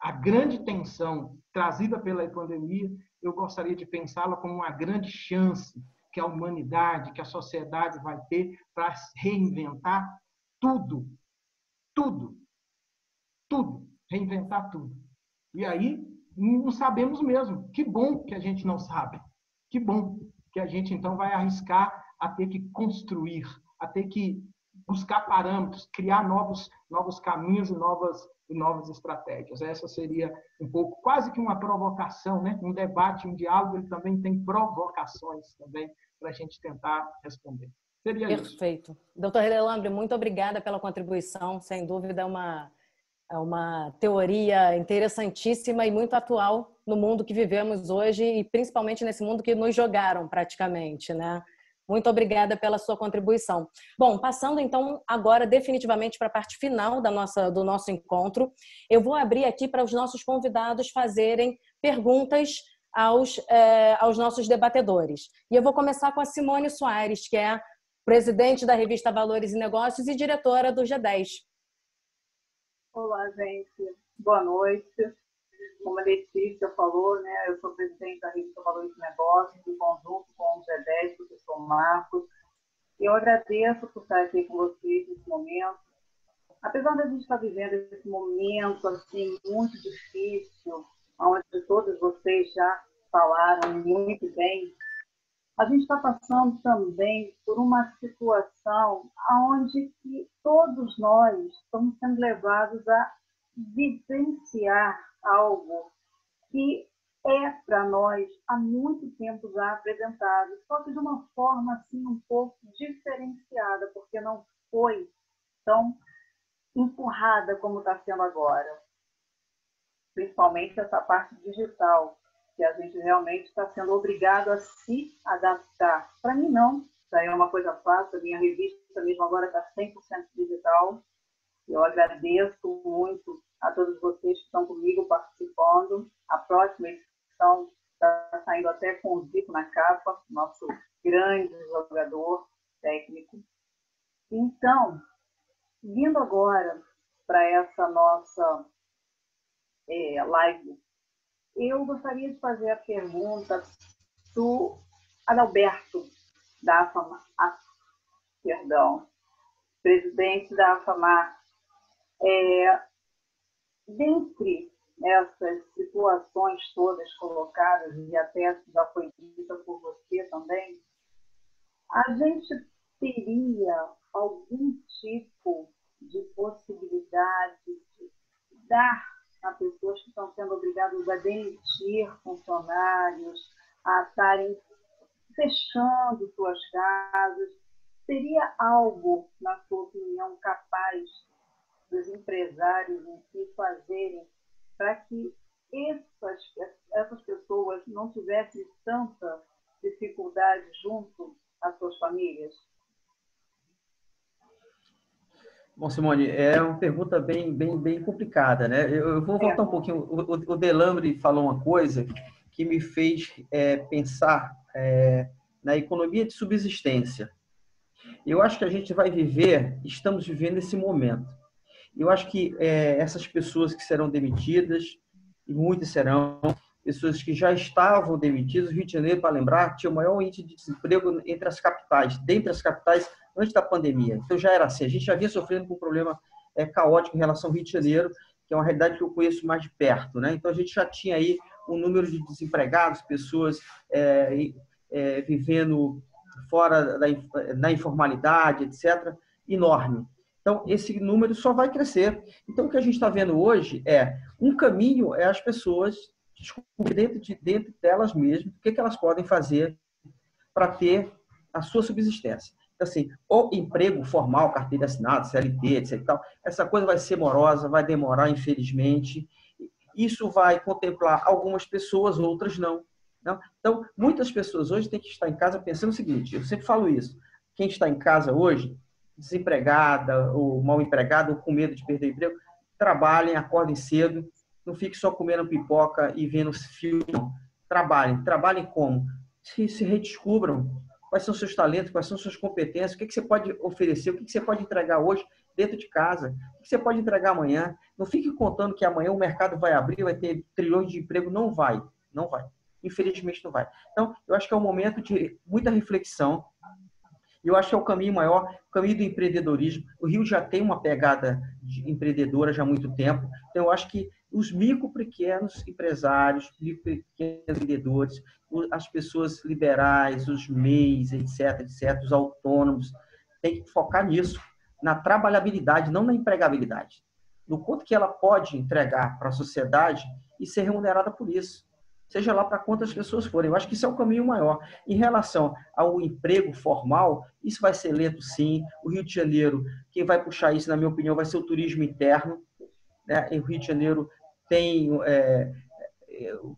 A grande tensão trazida pela pandemia, eu gostaria de pensá-la como uma grande chance que a humanidade, que a sociedade vai ter para reinventar tudo, reinventar tudo. E aí, não sabemos mesmo. Que bom que a gente não sabe. Que bom que a gente, então, vai arriscar a ter que construir, a ter que buscar parâmetros, criar novos caminhos e novas estratégias. Essa seria um pouco, quase que uma provocação, né? Um debate, um diálogo, ele também tem provocações também para a gente tentar responder. Seria isso. Perfeito. Doutor Redelambre, muito obrigada pela contribuição. Sem dúvida, é uma teoria interessantíssima e muito atual no mundo que vivemos hoje e principalmente nesse mundo que nos jogaram praticamente, né? Muito obrigada pela sua contribuição. Bom, passando então agora definitivamente para a parte final do nosso encontro, eu vou abrir aqui para os nossos convidados fazerem perguntas aos nossos debatedores. E eu vou começar com a Simone Soares, que é presidente da revista Valores e Negócios e diretora do G10. Olá, gente. Boa noite. Como a Letícia falou, né, eu sou presidente da revista Valores e Negócios, em conjunto com o G10, o professor Marcos. Eu agradeço por estar aqui com vocês nesse momento. Apesar de a gente estar vivendo esse momento assim, muito difícil, onde todos vocês já falaram muito bem, a gente está passando também por uma situação onde que todos nós estamos sendo levados a vivenciar algo que é para nós há muito tempo já apresentado, só que de uma forma assim um pouco diferenciada, porque não foi tão empurrada como está sendo agora. Principalmente essa parte digital, que a gente realmente está sendo obrigado a se adaptar. Para mim não, isso aí é uma coisa fácil, a minha revista mesmo agora está 100% digital. Eu agradeço muito a todos vocês que estão comigo participando. A próxima edição está saindo até com o Zico na capa, nosso grande jogador técnico. Então, vindo agora para essa nossa live, eu gostaria de fazer a pergunta do Adalberto, da AFAMAR, presidente da AFAMAR. Dentre essas situações todas colocadas, e até já foi dita por você também, a gente teria algum tipo de possibilidade de dar a pessoas que estão sendo obrigadas a demitir funcionários, a estarem fechando suas casas? Seria algo, na sua opinião, capaz dos empresários em si fazerem para que essas pessoas não tivessem tanta dificuldade junto às suas famílias? Bom, Simone, é uma pergunta bem complicada, né? Eu vou voltar um pouquinho. O Delambre falou uma coisa que me fez pensar na economia de subsistência. Eu acho que a gente estamos vivendo esse momento. Eu acho que essas pessoas que serão demitidas, e muitas serão, pessoas que já estavam demitidas, o Rio de Janeiro, para lembrar, tinha o maior índice de desemprego dentre as capitais, antes da pandemia. Então já era assim, a gente já vinha sofrendo com um problema caótico em relação ao Rio de Janeiro, que é uma realidade que eu conheço mais de perto, né? Então a gente já tinha aí um número de desempregados, pessoas vivendo fora da informalidade, etc., enorme. Então, esse número só vai crescer. Então, o que a gente está vendo hoje um caminho as pessoas descobrirem dentro delas mesmas o que elas podem fazer para ter a sua subsistência. Assim, o emprego formal, carteira assinada, CLT, etc. e tal, essa coisa vai ser morosa, vai demorar, infelizmente. Isso vai contemplar algumas pessoas, outras não. Não? Então, muitas pessoas hoje têm que estar em casa pensando o seguinte, eu sempre falo isso, quem está em casa hoje, desempregada, ou mal empregada, ou com medo de perder o emprego, trabalhem, acordem cedo, não fiquem só comendo pipoca e vendo filme, não. Trabalhem como? Se redescubram quais são seus talentos, quais são suas competências, o que você pode oferecer, o que você pode entregar hoje dentro de casa, o que você pode entregar amanhã. Não fique contando que amanhã o mercado vai abrir, vai ter trilhões de emprego. Não vai. Infelizmente não vai. Então, eu acho que é um momento de muita reflexão. E eu acho que é o caminho maior, o caminho do empreendedorismo. O Rio já tem uma pegada empreendedora já há muito tempo. Então, eu acho que os pequenos empresários, pequenos empreendedores, as pessoas liberais, os MEIs, etc., os autônomos, têm que focar nisso, na trabalhabilidade, não na empregabilidade. No quanto que ela pode entregar para a sociedade e ser remunerada por isso. Seja lá para quantas pessoas forem. Eu acho que isso é o caminho maior. Em relação ao emprego formal, isso vai ser lento, sim. O Rio de Janeiro, quem vai puxar isso, na minha opinião, vai ser o turismo interno. Né? O Rio de Janeiro tem,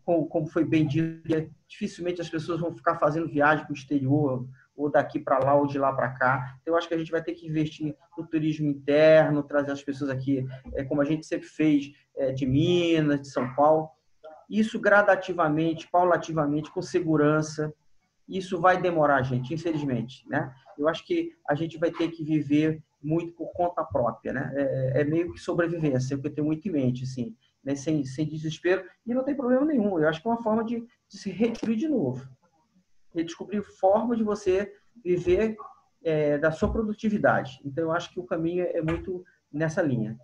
como foi bem dito, dificilmente as pessoas vão ficar fazendo viagem para o exterior, ou daqui para lá, ou de lá para cá. Então, eu acho que a gente vai ter que investir no turismo interno, trazer as pessoas aqui, como a gente sempre fez, de Minas, de São Paulo. Isso gradativamente, paulativamente, com segurança. Isso vai demorar, gente, infelizmente. Né? Eu acho que a gente vai ter que viver muito por conta própria. Né? É meio que sobrevivência, é o que eu tenho muito em mente, assim, né? sem desespero. E não tem problema nenhum. Eu acho que é uma forma de se redescobrir de novo. Redescobrir forma de você viver da sua produtividade. Então, eu acho que o caminho é muito nessa linha.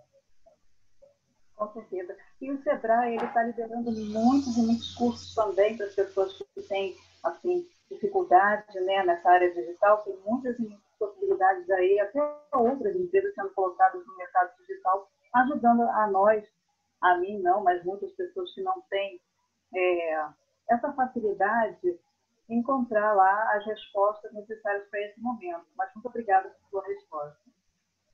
Com certeza. E o Sebrae está liderando muitos cursos também para as pessoas que têm assim, dificuldade, né, nessa área digital. Tem muitas possibilidades aí, até outras empresas sendo colocadas no mercado digital, ajudando a nós, a mim não, mas muitas pessoas que não têm essa facilidade em encontrar lá as respostas necessárias para esse momento. Mas muito obrigada por sua resposta.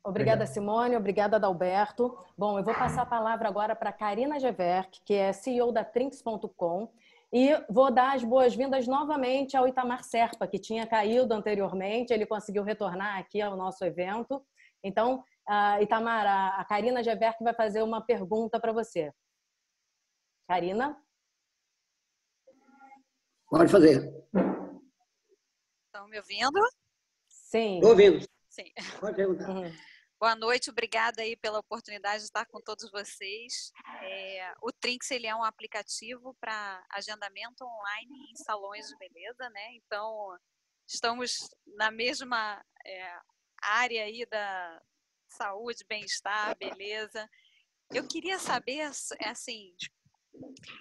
Obrigada, Simone. Obrigada, Adalberto. Bom, eu vou passar a palavra agora para a Karina Geverck, que é CEO da Trinx.com, e vou dar as boas-vindas novamente ao Itamar Serpa, que tinha caído anteriormente. Ele conseguiu retornar aqui ao nosso evento. Então, Itamar, a Karina Geverck vai fazer uma pergunta para você. Karina? Pode fazer. Estão me ouvindo? Sim. Estou ouvindo. Sim. Pode perguntar. Boa noite, obrigada aí pela oportunidade de estar com todos vocês. O Trinx, ele é um aplicativo para agendamento online em salões de beleza, né? Então, estamos na mesma área aí da saúde, bem-estar, beleza. Eu queria saber, assim,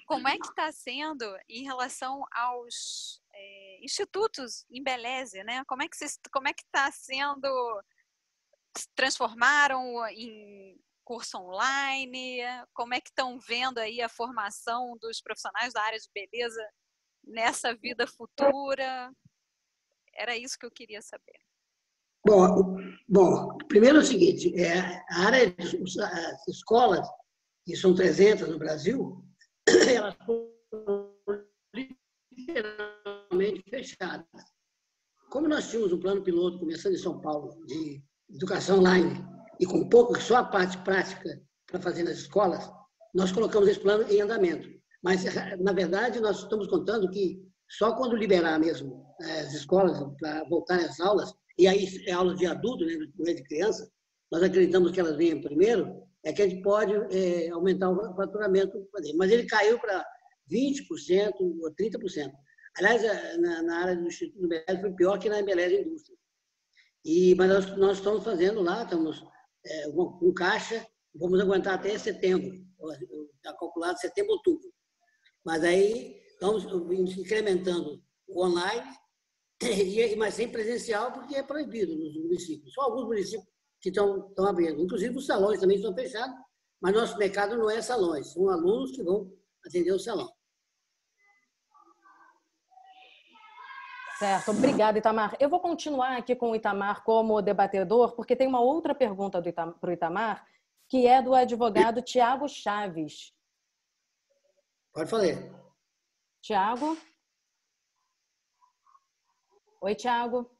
como é que está sendo em relação aos institutos em beleza, né? Como é que está sendo, transformaram em curso online? Como é que estão vendo aí a formação dos profissionais da área de beleza nessa vida futura? Era isso que eu queria saber. Bom, primeiro é o seguinte, a área as escolas, que são 300 no Brasil, elas foram literalmente fechadas. Como nós tínhamos um plano piloto começando em São Paulo de educação online e com só a parte prática para fazer nas escolas, nós colocamos esse plano em andamento. Mas, na verdade, nós estamos contando que só quando liberar mesmo as escolas para voltar às aulas, e aí é aula de adulto, né, não é de criança, nós acreditamos que elas venham primeiro, é que a gente pode aumentar o faturamento. Mas ele caiu para 20% ou 30%. Aliás, na área do Instituto Embeleze foi pior que na Embeleze Indústria. Mas nós estamos fazendo lá, estamos com caixa, vamos aguentar até setembro, está calculado setembro, outubro. Mas aí estamos incrementando o online, mas sem presencial, porque é proibido nos municípios. Só alguns municípios que estão abrindo. Inclusive os salões também estão fechados, mas nosso mercado não é salões, são alunos que vão atender o salão. Certo, obrigada, Itamar. Eu vou continuar aqui com o Itamar como debatedor, porque tem uma outra pergunta para o Itamar, que é do advogado Tiago Chaves. Pode fazer. Tiago? Oi, Tiago.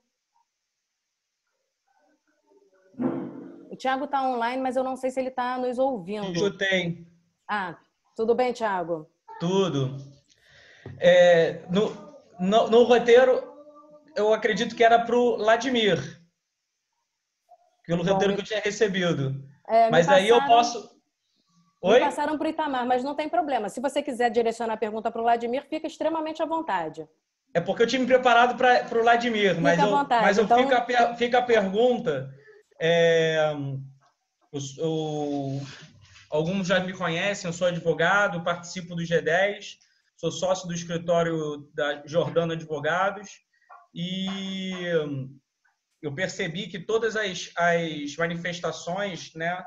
O Tiago está online, mas eu não sei se ele está nos ouvindo. Escutei. Ah, tudo bem, Tiago? Tudo. No roteiro, eu acredito que era para o Vladimir, pelo roteiro que eu tinha recebido. Mas aí eu posso... Me passaram para o Itamar, mas não tem problema. Se você quiser direcionar a pergunta para o Vladimir, fica extremamente à vontade. É porque eu tinha me preparado para o Vladimir, fica a pergunta. Alguns já me conhecem, eu sou advogado, participo do G10, sou sócio do escritório da Jordano Advogados e eu percebi que todas as manifestações, né,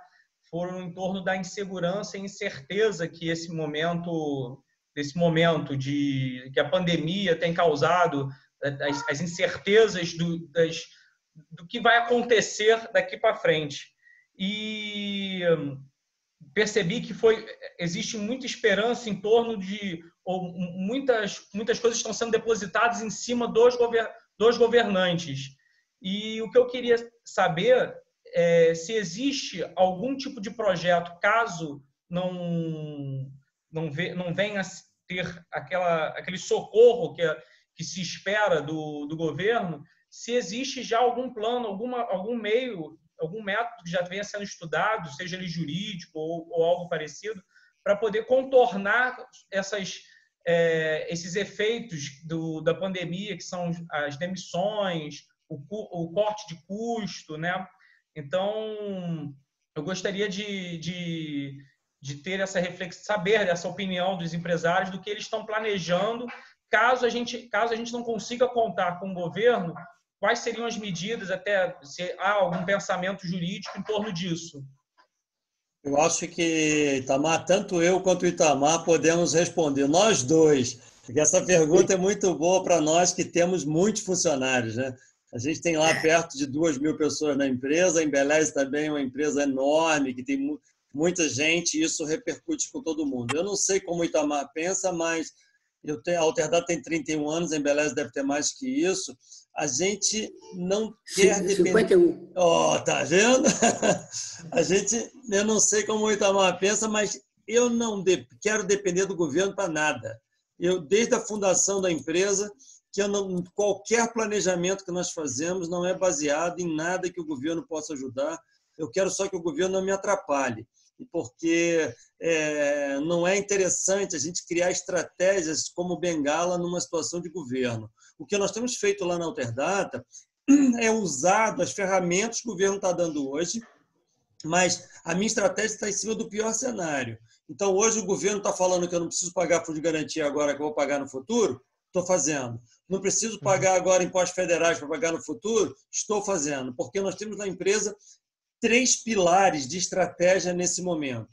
foram em torno da insegurança e incerteza que desse momento que a pandemia tem causado, as incertezas do que vai acontecer daqui para frente. E percebi que existe muita esperança em torno de muitas coisas estão sendo depositadas em cima dos governantes. E o que eu queria saber é se existe algum tipo de projeto, caso não venha a ter aquele socorro que se espera do governo, se existe já algum plano, algum meio, algum método que já venha sendo estudado, seja ele jurídico ou algo parecido, para poder contornar esses efeitos da pandemia, que são as demissões, o corte de custo, né? Então, eu gostaria de ter essa reflexão, saber dessa opinião dos empresários, do que eles estão planejando, caso a gente não consiga contar com o governo, quais seriam as medidas, até se há algum pensamento jurídico em torno disso. Eu acho que, Itamar, tanto eu quanto o Itamar podemos responder, nós dois, porque essa pergunta é muito boa para nós que temos muitos funcionários, né? A gente tem lá perto de 2.000 pessoas na empresa, a Embeleze também é uma empresa enorme, que tem muita gente, e isso repercute com todo mundo. Eu não sei como o Itamar pensa, mas a Alterdata tem 31 anos, a Embeleze deve ter mais que isso. A gente não quer depender... 51. Tá vendo? Eu não sei como o Itamar pensa, mas eu não quero depender do governo para nada. Desde a fundação da empresa, qualquer planejamento que nós fazemos não é baseado em nada que o governo possa ajudar. Eu quero só que o governo não me atrapalhe, porque não é interessante a gente criar estratégias como bengala numa situação de governo. O que nós temos feito lá na Alterdata é usado as ferramentas que o governo está dando hoje, mas a minha estratégia está em cima do pior cenário. Então, hoje o governo está falando que eu não preciso pagar fundo de garantia agora, que eu vou pagar no futuro, estou fazendo. Não preciso pagar agora impostos federais para pagar no futuro, estou fazendo, porque nós temos na empresa 3 pilares de estratégia nesse momento.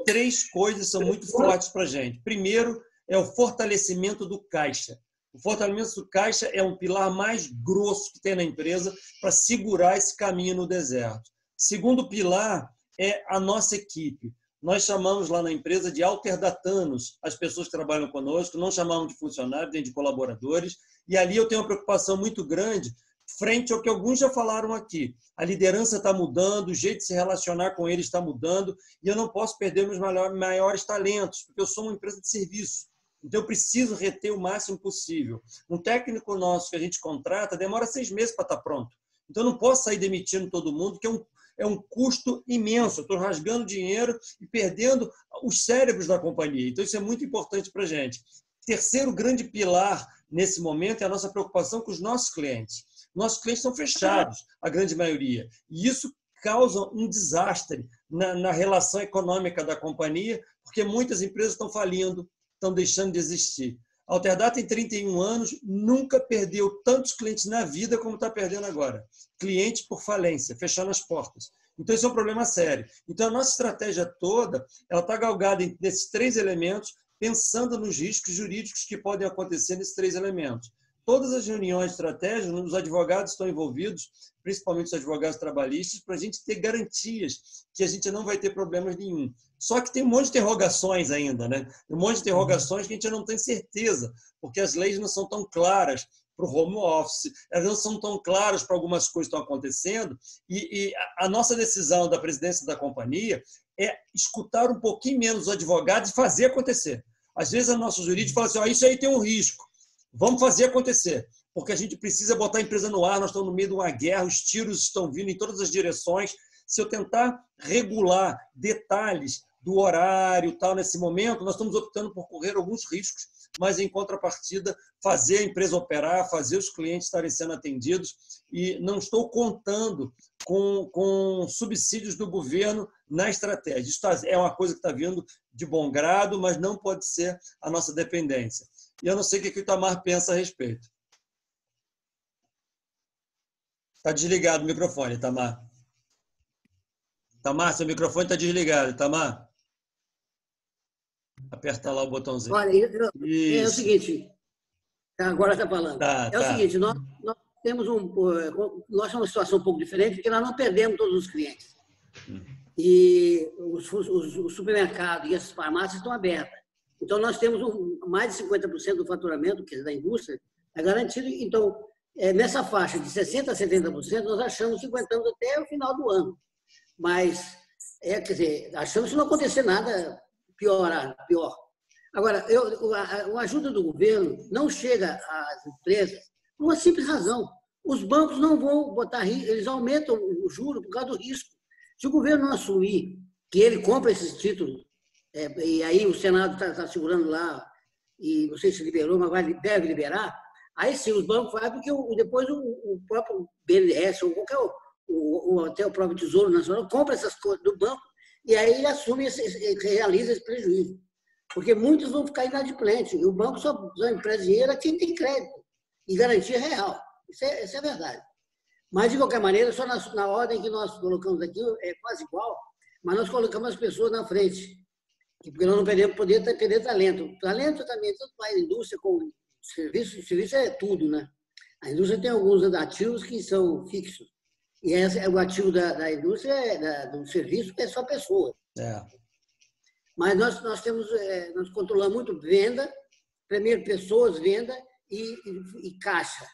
3 coisas são muito fortes para a gente. Primeiro, é o fortalecimento do caixa. O fortalecimento do caixa é um pilar mais grosso que tem na empresa para segurar esse caminho no deserto. Segundo pilar é a nossa equipe. Nós chamamos lá na empresa de alterdatanos as pessoas que trabalham conosco, não chamamos de funcionários nem de colaboradores, e ali eu tenho uma preocupação muito grande frente ao que alguns já falaram aqui. A liderança está mudando, o jeito de se relacionar com eles está mudando, e eu não posso perder meus maiores talentos, porque eu sou uma empresa de serviço. Então, eu preciso reter o máximo possível. Um técnico nosso que a gente contrata demora 6 meses para estar pronto. Então, eu não posso sair demitindo todo mundo, que é um custo imenso. Eu estou rasgando dinheiro e perdendo os cérebros da companhia. Então, isso é muito importante para a gente. Terceiro grande pilar nesse momento é a nossa preocupação com os nossos clientes. Nossos clientes são fechados, a grande maioria. E isso causa um desastre na relação econômica da companhia, porque muitas empresas estão falindo, estão deixando de existir. A Alterdata tem 31 anos, nunca perdeu tantos clientes na vida como está perdendo agora. Clientes por falência, fechando as portas. Então, isso é um problema sério. Então, a nossa estratégia toda está galgada nesses 3 elementos, pensando nos riscos jurídicos que podem acontecer nesses 3 elementos. todas as reuniões estratégicas, os advogados estão envolvidos, principalmente os advogados trabalhistas, para a gente ter garantias que a gente não vai ter problemas nenhum. Só que tem um monte de interrogações ainda, né? Um monte de interrogações que a gente não tem certeza, porque as leis não são tão claras para o home office, elas não são tão claras para algumas coisas que estão acontecendo, e a nossa decisão da presidência da companhia é escutar um pouquinho menos os advogados e fazer acontecer. Às vezes, a nossa jurídica fala assim, isso aí tem um risco, vamos fazer acontecer, porque a gente precisa botar a empresa no ar, nós estamos no meio de uma guerra, os tiros estão vindo em todas as direções. Se eu tentar regular detalhes do horário, tal, nesse momento, nós estamos optando por correr alguns riscos, mas, em contrapartida, fazer a empresa operar, fazer os clientes estarem sendo atendidos, e não estou contando com subsídios do governo na estratégia. Isso é uma coisa que está vindo de bom grado, mas não pode ser a nossa dependência. E eu não sei o que o Itamar pensa a respeito. Está desligado o microfone, Itamar. Itamar, seu microfone está desligado, Itamar. Aperta lá o botãozinho. Olha, é o seguinte, agora está falando. O seguinte, nós temos nós somos uma situação um pouco diferente, porque nós não perdemos todos os clientes. E os supermercados e as farmácias estão abertas. Então, nós temos mais de 50% do faturamento, que é da indústria, é garantido. Então, nessa faixa de 60% a 70%, nós achamos que aguentamos até o final do ano. Mas, quer dizer, achamos que não acontecer nada pior. Agora, a ajuda do governo não chega às empresas por uma simples razão. Os bancos não vão botar risco, eles aumentam o juro por causa do risco. Se o governo não assumir que ele compra esses títulos, e aí o Senado está segurando lá, e não sei se liberou, mas deve liberar, aí sim os bancos fazem, porque depois o próprio BNDES ou qualquer ou até o próprio Tesouro Nacional compra essas coisas do banco e aí ele assume, realiza esse prejuízo. Porque muitos vão ficar inadimplentes. E o banco só empresta dinheiro a quem tem crédito e garantia real. Isso é verdade. Mas, de qualquer maneira, só na ordem que nós colocamos aqui, é quase igual, mas nós colocamos as pessoas na frente. Porque nós não podemos perder talento. Talento também, tanto faz indústria como serviço. Serviço é tudo, né? A indústria tem alguns ativos que são fixos. E o ativo da indústria, do serviço, é só pessoas. Mas nós controlamos muito venda, primeiro pessoas, venda e caixa.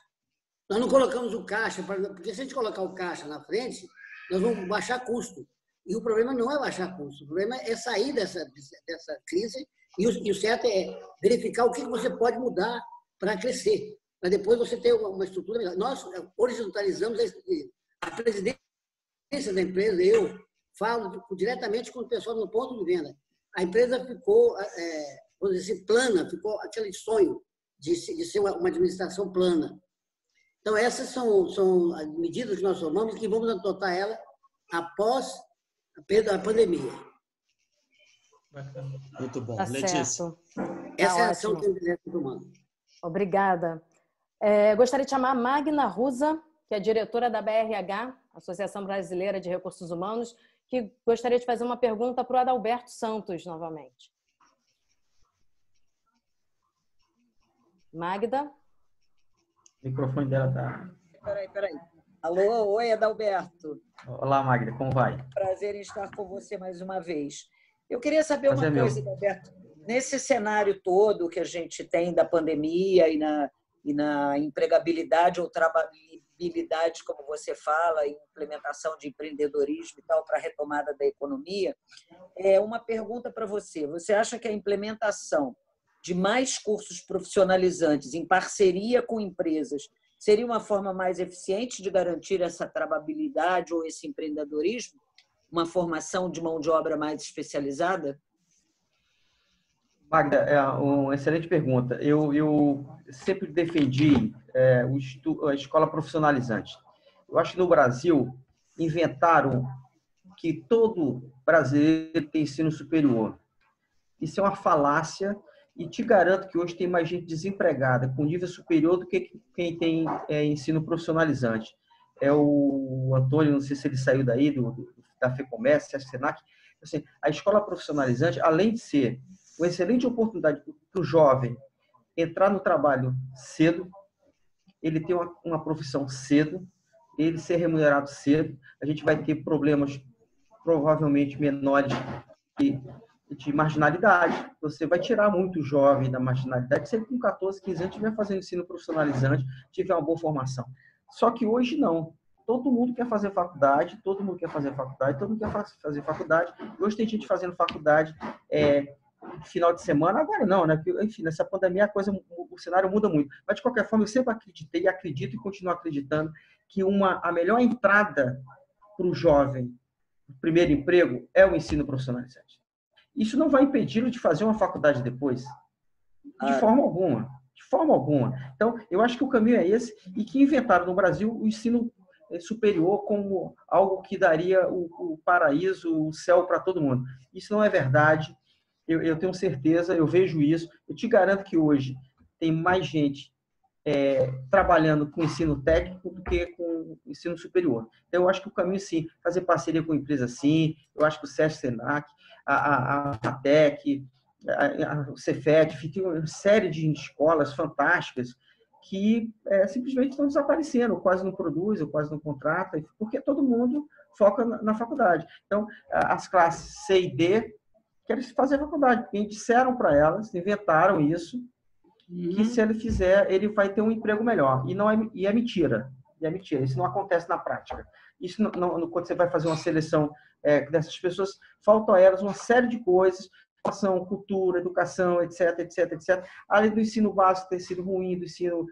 Nós não colocamos o caixa, porque se a gente colocar o caixa na frente, nós vamos baixar custo. E o problema não é baixar custo, o problema é sair dessa crise, e o certo é verificar o que você pode mudar para crescer, para depois você ter uma estrutura melhor. Nós horizontalizamos a presidência da empresa, eu falo diretamente com o pessoal no ponto de venda. A empresa ficou, vamos dizer assim, plana, ficou aquele sonho de ser uma administração plana. Então, essas são as medidas que nós tomamos e que vamos adotar ela após a pandemia. Muito bom. Tá Letícia. certo. Essa é a ação que a empresa está tomando. Obrigada. Gostaria de chamar a Magna Rusa, que é diretora da BRH, Associação Brasileira de Recursos Humanos, que gostaria de fazer uma pergunta para o Adalberto Santos, novamente. Magda? O microfone dela está... Peraí. Alô, oi, Adalberto. Olá, Magda, como vai? Prazer em estar com você mais uma vez. Eu queria saber uma coisa, Adalberto. Nesse cenário todo que a gente tem da pandemia e na empregabilidade ou trabalhabilidade, como você fala, implementação de empreendedorismo e tal para a retomada da economia, uma pergunta para você. Você acha que a implementação de mais cursos profissionalizantes em parceria com empresas seria uma forma mais eficiente de garantir essa trabalhabilidade ou esse empreendedorismo? Uma formação de mão de obra mais especializada? Magda, é uma excelente pergunta. Eu sempre defendi a escola profissionalizante. Eu acho que no Brasil inventaram que todo brasileiro tem ensino superior. Isso é uma falácia e te garanto que hoje tem mais gente desempregada com nível superior do que quem tem ensino profissionalizante. O Antônio, não sei se ele saiu daí, da FEComércio, da Senac. Assim, a escola profissionalizante, além de ser uma excelente oportunidade para o jovem entrar no trabalho cedo, ele ter uma profissão cedo, ele ser remunerado cedo, a gente vai ter problemas provavelmente menores de marginalidade. Você vai tirar muito jovem da marginalidade se ele com 14, 15 anos estiver fazendo ensino profissionalizante, tiver uma boa formação. Só que hoje não. Todo mundo quer fazer faculdade, todo mundo quer fazer faculdade, todo mundo quer fazer faculdade. E hoje tem gente fazendo faculdade final de semana, agora não, né? Porque, enfim, nessa pandemia o cenário muda muito. Mas, de qualquer forma, eu sempre acreditei e acredito e continuo acreditando que a melhor entrada para o jovem, o primeiro emprego, é o ensino profissionalizante. Isso não vai impedi-lo de fazer uma faculdade depois. De forma alguma. De forma alguma. Então, eu acho que o caminho é esse e que inventaram no Brasil o ensino superior como algo que daria o paraíso, o céu para todo mundo. Isso não é verdade. Eu tenho certeza, eu vejo isso. Eu te garanto que hoje tem mais gente trabalhando com ensino técnico do que com ensino superior. Então, eu acho que o caminho, sim, fazer parceria com empresa, sim. Eu acho que o SESC, Senac, a FATEC, o Cefet, tem uma série de escolas fantásticas que simplesmente estão desaparecendo, ou quase não produzem, ou quase não contratam, porque todo mundo foca na faculdade. Então, as classes C e D querem fazer faculdade, porque disseram para elas, inventaram isso, que se ele fizer, ele vai ter um emprego melhor. E é mentira. E é mentira. Isso não acontece na prática. Isso quando você vai fazer uma seleção dessas pessoas, falta a elas uma série de coisas, cultura, educação, etc, etc, etc. Além do ensino básico ter sido ruim, do ensino...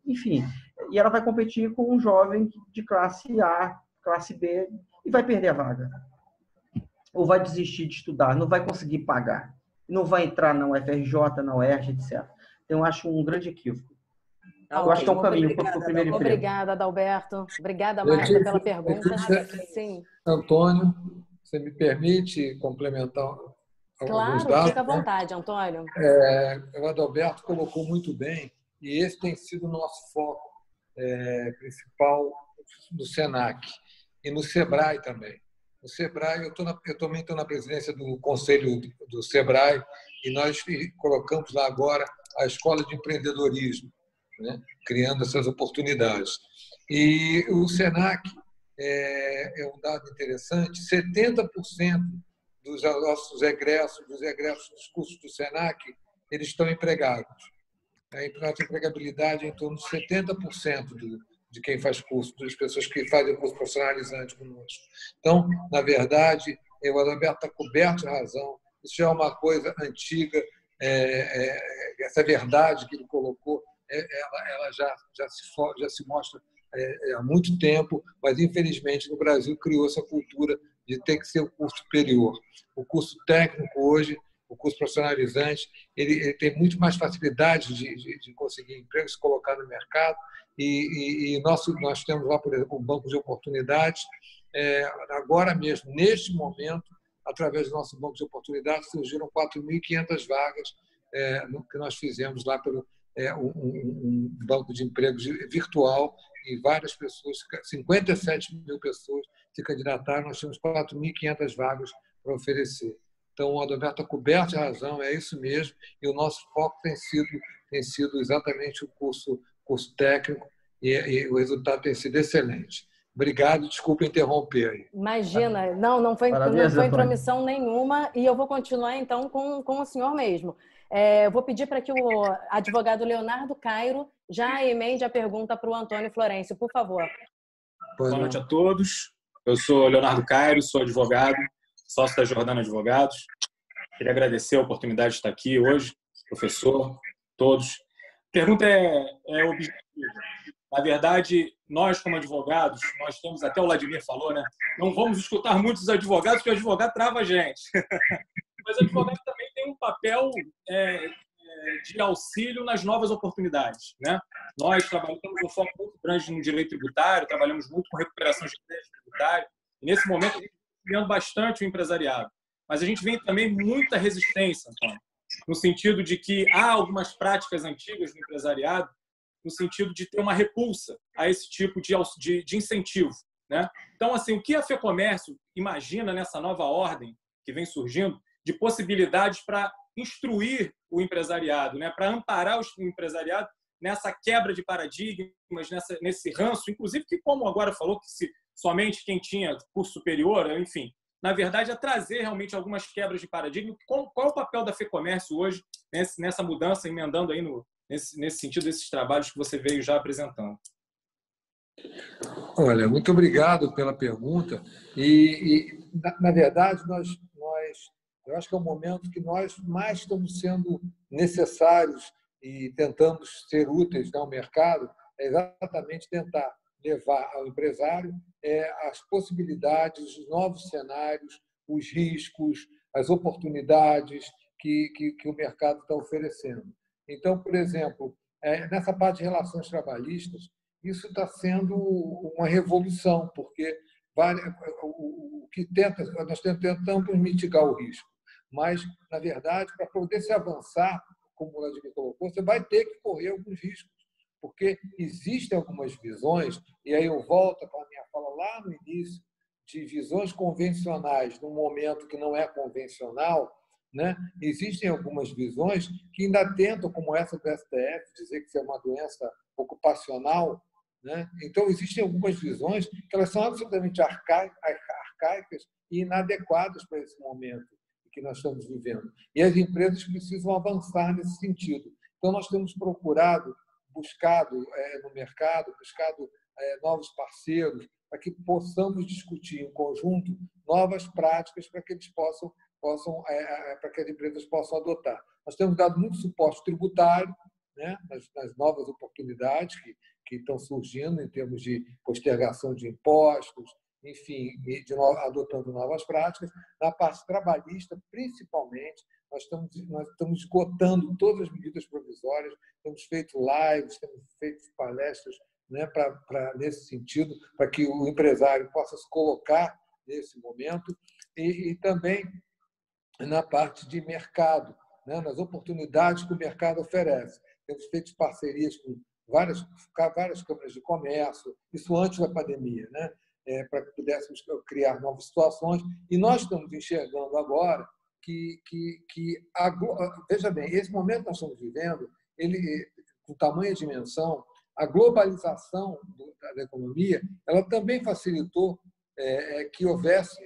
enfim. E ela vai competir com um jovem de classe A, classe B, e vai perder a vaga. Ou vai desistir de estudar, não vai conseguir pagar. Não vai entrar na UFRJ, na UERJ, etc. Então, eu acho um grande equívoco. Eu acho que é um caminho para o primeiro emprego. Obrigada, Adalberto. Obrigada, Marta, pela pergunta. Sim. Antônio, você me permite complementar alguns dados? Claro, fica à vontade, Antônio. O Adalberto colocou muito bem, e esse tem sido o nosso foco principal do SENAC e no SEBRAE também. No SEBRAE, eu também estou na presidência do Conselho do SEBRAE e nós colocamos lá agora a Escola de Empreendedorismo, né? Criando essas oportunidades. E o SENAC é um dado interessante, 70% dos nossos egressos, dos cursos do SENAC, eles estão empregados. A nossa empregabilidade é em torno de 70% de quem faz curso, das pessoas que fazem curso profissionalizante conosco. Então, na verdade, o Adalberto está coberto de razão, isso já é uma coisa antiga, essa verdade que ele colocou, ela já se mostra há muito tempo, mas, infelizmente, no Brasil criou essa cultura de ter que ser o curso superior. O curso técnico hoje, o curso profissionalizante, ele tem muito mais facilidade de conseguir emprego, se colocar no mercado, e nós temos lá, por exemplo, um banco de oportunidades. Agora mesmo, neste momento, através do nosso banco de oportunidades, surgiram 4.500 vagas no que nós fizemos lá pelo um banco de empregos virtual, e várias pessoas, 57 mil pessoas se candidataram, nós temos 4.500 vagas para oferecer. Então, o Adalberto está coberto de razão, é isso mesmo, e o nosso foco tem sido exatamente o curso técnico, e o resultado tem sido excelente. Obrigado, desculpa interromper aí. Imagina, não foi intromissão nenhuma, e eu vou continuar então com o senhor mesmo. Eu vou pedir para que o advogado Leonardo Cairo já emende a pergunta para o Antônio Florencio, por favor. Boa noite a todos. Eu sou Leonardo Cairo, sou advogado, sócio da Jordana Advogados. Queria agradecer a oportunidade de estar aqui hoje, professor, todos. A pergunta é objetiva. Na verdade, nós, como advogados, nós temos, até o Vladimir falou, né? Não vamos escutar muitos advogados, porque o advogado trava a gente. Mas o advogado também tem um papel de auxílio nas novas oportunidades, né? Nós temos um foco muito grande no direito tributário, trabalhamos muito com recuperação de crédito tributário, e nesse momento a gente está criando bastante o empresariado. Mas a gente vê também muita resistência, Antônio, no sentido de que há algumas práticas antigas no empresariado, no sentido de ter uma repulsa a esse tipo de incentivo, né? Então, assim, o que a FEComércio imagina nessa nova ordem que vem surgindo de possibilidades para instruir o empresariado, né? Para amparar o empresariado nessa quebra de paradigmas, nesse ranço, inclusive que, como agora falou, que somente quem tinha curso superior, enfim, na verdade, é trazer realmente algumas quebras de paradigma. Qual é o papel da FEComércio hoje nessa mudança, emendando aí nesse sentido desses trabalhos que você veio já apresentando? Olha, muito obrigado pela pergunta. Na verdade, eu acho que é um momento que nós mais estamos sendo necessários e tentando ser úteis ao mercado, é exatamente tentar levar ao empresário as possibilidades, os novos cenários, os riscos, as oportunidades que o mercado está oferecendo. Então, por exemplo, nessa parte de relações trabalhistas, isso está sendo uma revolução, porque nós tentamos mitigar o risco, mas, na verdade, para poder se avançar, como o Vladimir colocou, você vai ter que correr alguns riscos, porque existem algumas visões, e aí eu volto para a minha fala lá no início, de visões convencionais num momento que não é convencional, né? Existem algumas visões que ainda tentam, como essa do STF, dizer que isso é uma doença ocupacional, né? Então, existem algumas visões que elas são absolutamente arcaicas e inadequadas para esse momento que nós estamos vivendo. E as empresas precisam avançar nesse sentido. Então, nós temos buscado no mercado, buscado novos parceiros, para que possamos discutir em conjunto novas práticas para que eles para que as empresas possam adotar. Nós temos dado muito suporte tributário, né, nas novas oportunidades que estão surgindo em termos de postergação de impostos, enfim, adotando novas práticas. Na parte trabalhista, principalmente, nós estamos esgotando todas as medidas provisórias, temos feito lives, temos feito palestras, né, nesse sentido, para que o empresário possa se colocar nesse momento, e também na parte de mercado, né, nas oportunidades que o mercado oferece. Temos feito parcerias com várias câmaras de comércio, isso antes da pandemia, né, para que pudéssemos criar novas situações. E nós estamos enxergando agora veja bem, esse momento que nós estamos vivendo, ele, com tamanha dimensão, a globalização da economia, ela também facilitou que houvesse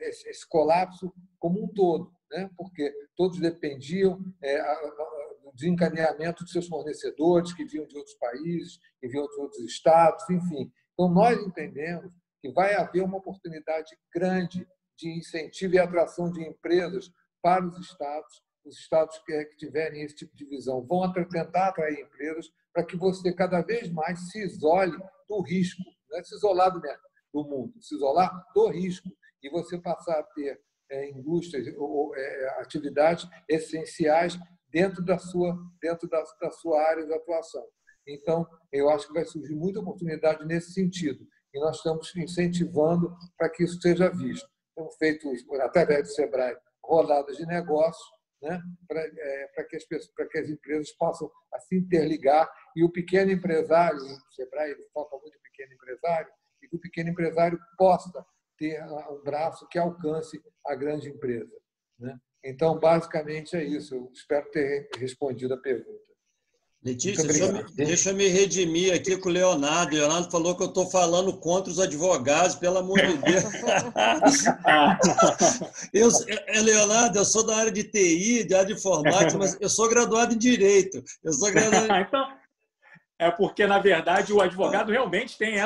esse colapso como um todo, né? Porque todos dependiam do desencadeamento de seus fornecedores, que vinham de outros países, que vinham de outros estados, enfim. Então, nós entendemos que vai haver uma oportunidade grande de incentivo e atração de empresas para os estados que tiverem esse tipo de visão vão tentar atrair empresas para que você cada vez mais se isole do risco, não é se isolar do mundo, se isolar do risco, e você passar a ter indústrias ou atividades essenciais dentro da sua área de atuação. Então, eu acho que vai surgir muita oportunidade nesse sentido, e nós estamos incentivando para que isso seja visto. Temos feito, através do SEBRAE, rodadas de negócios, né, para que as empresas possam se interligar, e o pequeno empresário, o SEBRAE foca muito no pequeno empresário, e que o pequeno empresário possa ter um braço que alcance a grande empresa, né? Então, basicamente, é isso. Eu espero ter respondido a pergunta. Letícia, deixa eu me redimir aqui com o Leonardo. O Leonardo falou que eu estou falando contra os advogados, pelo amor de Deus. Leonardo, eu sou da área de TI, da área de informática, mas eu sou graduado em Direito. Então, é porque, na verdade, o advogado realmente tem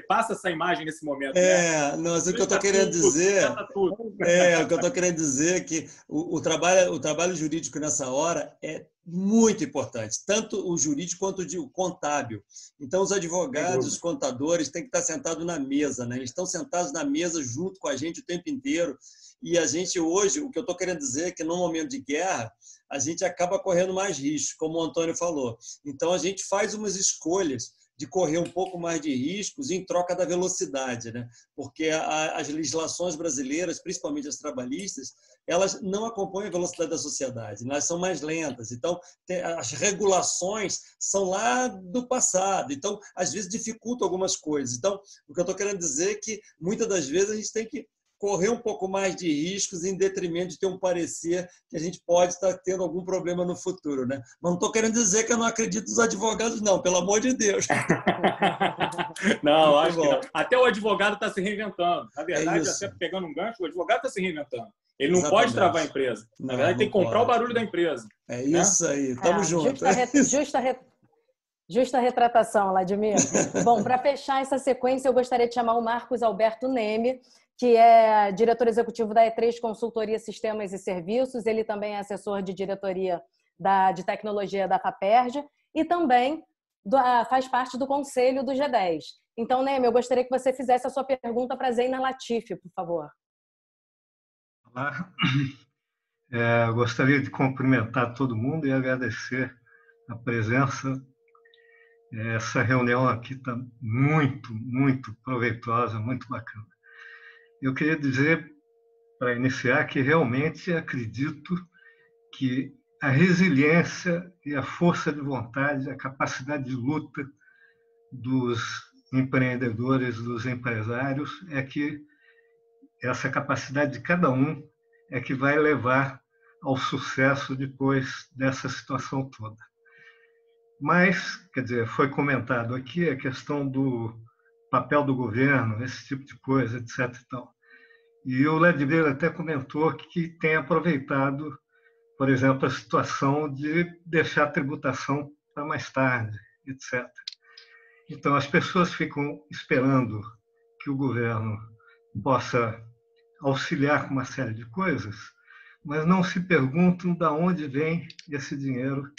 passa essa imagem nesse momento. Mas o que eu estou querendo dizer é que o trabalho jurídico nessa hora é muito importante, tanto o jurídico quanto o contábil. Então, os advogados, os contadores têm que estar sentados na mesa, né? Eles estão sentados na mesa junto com a gente o tempo inteiro. E a gente hoje, o que eu estou querendo dizer é que no momento de guerra, a gente acaba correndo mais risco, como o Antônio falou. Então, a gente faz umas escolhas de correr um pouco mais de riscos em troca da velocidade, né? Porque as legislações brasileiras, principalmente as trabalhistas, elas não acompanham a velocidade da sociedade, elas são mais lentas. Então, as regulações são lá do passado, então, às vezes, dificultam algumas coisas. Então, o que eu estou querendo dizer é que, muitas das vezes, a gente tem que correr um pouco mais de riscos em detrimento de ter um parecer que a gente pode estar tendo algum problema no futuro, né? Mas não estou querendo dizer que eu não acredito nos advogados, não, pelo amor de Deus. Não, acho que não. Até o advogado está se reinventando. Na verdade, até pegando um gancho, o advogado está se reinventando. Ele não pode travar a empresa. Na verdade, tem que comprar o barulho da empresa. É isso aí. Tamo junto. Justa retratação, Vladimir. Bom, para fechar essa sequência, eu gostaria de chamar o Marcos Alberto Neme, que é diretor executivo da E3 Consultoria Sistemas e Serviços. Ele também é assessor de diretoria de tecnologia da FAPERJ e também faz parte do conselho do G10. Então, Neme, eu gostaria que você fizesse a sua pergunta para Zeina Latifi, por favor. Olá. Eu gostaria de cumprimentar todo mundo e agradecer a presença. Essa reunião aqui está muito, muito proveitosa, muito bacana. Eu queria dizer, para iniciar, que realmente acredito que a resiliência e a força de vontade, a capacidade de luta dos empreendedores, dos empresários, é que essa capacidade de cada um é que vai levar ao sucesso depois dessa situação toda. Mas, quer dizer, foi comentado aqui a questão do papel do governo, esse tipo de coisa, etc. E o Vladimir até comentou que tem aproveitado, por exemplo, a situação de deixar a tributação para mais tarde, etc. Então, as pessoas ficam esperando que o governo possa auxiliar com uma série de coisas, mas não se perguntam de onde vem esse dinheiro